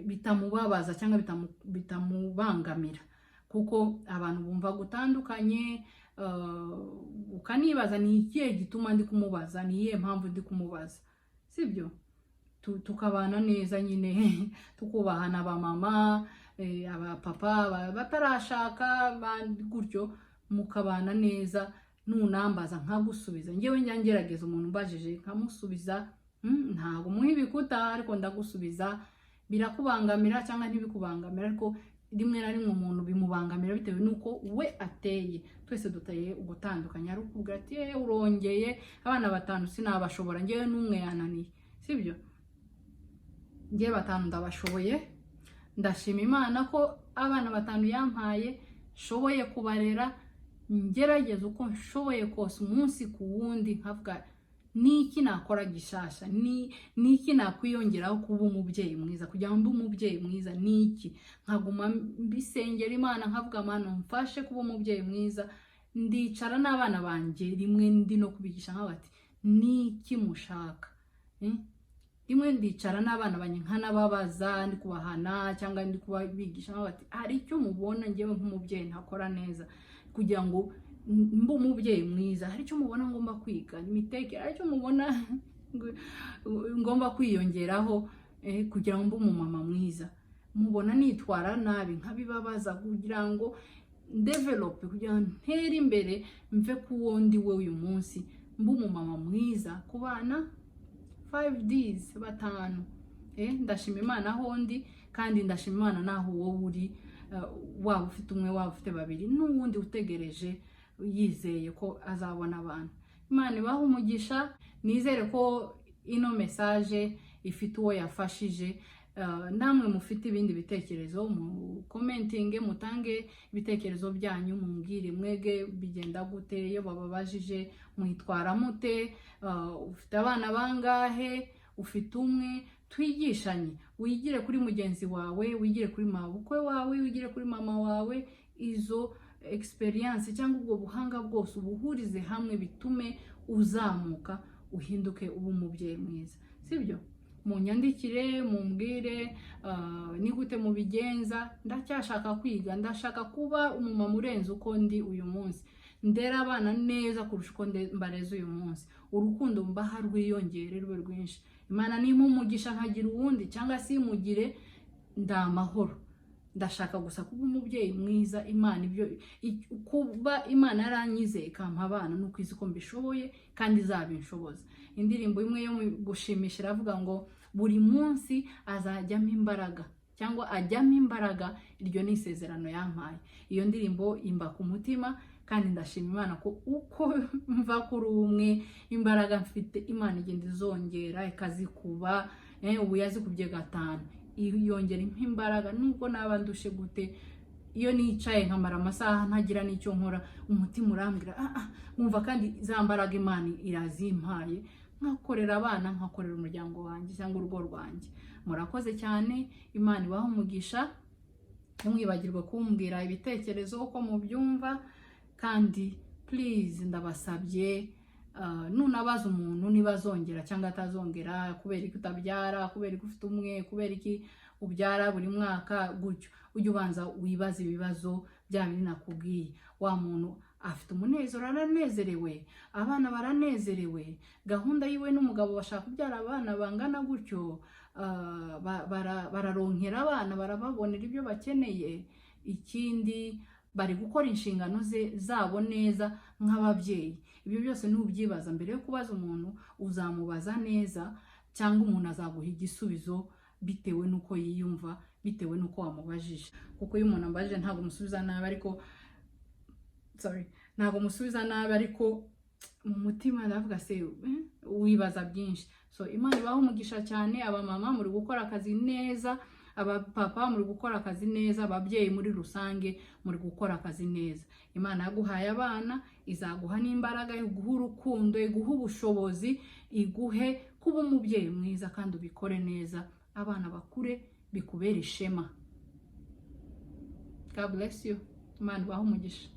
bitamubabaza cyangwa bitamubangamira, kuko abantu bumva gutandukanye. Ukanibaza ni ikihe gituma ndi kumubaza, ni iyihe mpamvu ndi kumubaza, sibyo? Tukabana neza nyine, tukubahana abamama, abapapa batarashaka, gutyo mukabana neza. Nunambaza nkagusubiza, njyewe ngerageza umuntu mbajije nkamusubiza, ntago muha ibikuta ariko ndagusubiza. Birakubangamira cyangwa ntibikubangamira, ariko rimwe na rimwe umuntu bimubangamira bitewe nuko we ateye. Twese duteye ugutandukanya, ari ukubwira ati urongeye abana 5 sinabashobora, njyewe n'umwe yananiye, sibyo? Njye 5 ndabashoboye, ndashima Imana ko abana 5 yampaye, shoboye kubarera, ngerageza uko nshoboye kose umunsi ku wundi, nkavuga niki nakora gishasha, niki nakwiyongeraho kuba umubyeyi mwiza, kugira ngo mbe umubyeyi mwiza. Niki nkaguma mbisengera Imana, nkavuga Mana mfashe kuba umubyeyi mwiza. Ndicara n'abana banje rimwe ndi no kubigisha nkabati niki mushaka, rimwe ndicara n'abana banye nkanababaza, ndi kubahana cyangwa ndi kubabigisha nkabati hari icyo mubona njyewe nk'umubyeyi ntakora neza kugira ngo mbe umubyeyi mwiza, hari icyo mubona ngomba kwiga, imitekere, hari icyo mubona ngomba kwiyongeraho kugira ngo mbe umumama mwiza. Mubona nitwara nabi nkabibabaza kugira ngo develop, kugira ngo ntere imbere, mve ku wundi we uyu munsi, mbe umumama mwiza ku bana 5Ds 5. Ndashima Imana aho ndi, kandi ndashima Imana naho wowe uri, waba ufite umwe waba ufite 2 n'uwundi utegereje yizeye ko azabona abantu. Imana ibaha umugisha. Nizere ko ino message ifite uwo yafashije. Namwe mufite ibindi bitekerezo, mu commenting mutange ibitekerezo byanyu, mumbwire mwege bigenda gute iyo bababajije, mwitwara mute, ufite abana bangahe, ufite umwe. Twigishanye, wigire kuri mugenzi wawe, wigire kuri mabukwe wawe, wigire kuri mama wawe. Izo experience cyangwa ubwo buhanga bwose ubuhurize hamwe, bitume uzamuka, uhinduke uba umubyeyi mwiza, sibyo? Munyandikire mumbwire ni gute mubigenza. Ndacyashaka kwiga, ndashaka kuba umumama urenze uko ndi uyu munsi, ndera abana neza kurusha uko mbareze uyu munsi. Urukundo mbaha rwiyongere rube rwinshi. Imana nimpa umugisha nkagira uwundi cyangwa simugire, ndamahoro. Ndashaka gusa kuba umubyeyi mwiza. Imana ibyo kuba Imana yaranyizeye ikampa abana, nuko izi ko mbishoboye kandi izabinshoboza. Indirimbo imwe yo gushimisha iravuga ngo buri munsi azajyamo imbaraga, cyangwa ajyamo imbaraga. Iryo ni isezerano yampaye. Iyo ndirimbo imba ku mutima, kandi ndashima Imana ko uko mva kuri umwe, imbaraga mfite Imana igenda izongera ikazikuba. Ubu yazikubye 5, yongera imbaraga. Nubwo naba ndushe gute, iyo nicaye nkamara amasaha ntagira n'icyo nkora, umutima urambwira mwumva, kandi za mbaraga Imana irazimpaye, nkakorera abana, nkakorera umuryango wanjye cyangwa urugo rwanjye. Murakoze cyane. Imana ibaha umugisha. Ntimwibagirwe kumbwira ibitekerezo uko mubyumva, kandi please ndabasabye nunabaza umuntu niba azongera cyangwa atazongera, kubera iki utabyara, kubera iki ufite umwe, kubera iki ubyara buri mwaka gutyo, ujye ubanza wibaza ibibazo bya bindi nakubwiye. Wa muntu afite umunezero, aranezerewe, abana baranezerewe, gahunda yiwe n'umugabo bashaka kubyara abana bangana gutyo, bararonkera abana, barababonera ibyo bakeneye. Ikindi bari gukora inshingano zabo neza nk'ababyeyi. Ibyo byose nubyibaza, mbere yo kubaza umuntu uzamubaza neza, cyangwa umuntu azaguha igisubizo bitewe nuko yiyumva, bitewe nuko wamubajije. Kuko iyo umuntu ambajije ntabwo musubiza nabi, ariko mu mutima ndavuga se wibaza byinshi. So Imana ibaho umugisha cyane. Aba mama muri gukora akazi neza, aba papa muri gukora akazi neza, ababyeyi muri rusange muri gukora akazi neza. Imana yaguhaye abana, izaguha n'imbaraga, iguha urukundo, iguha ubushobozi, iguhe kuba umubyeyi mwiza kandi ubikore neza, abana bakure bikubera ishema. God bless you. Imana ibaho umugisha.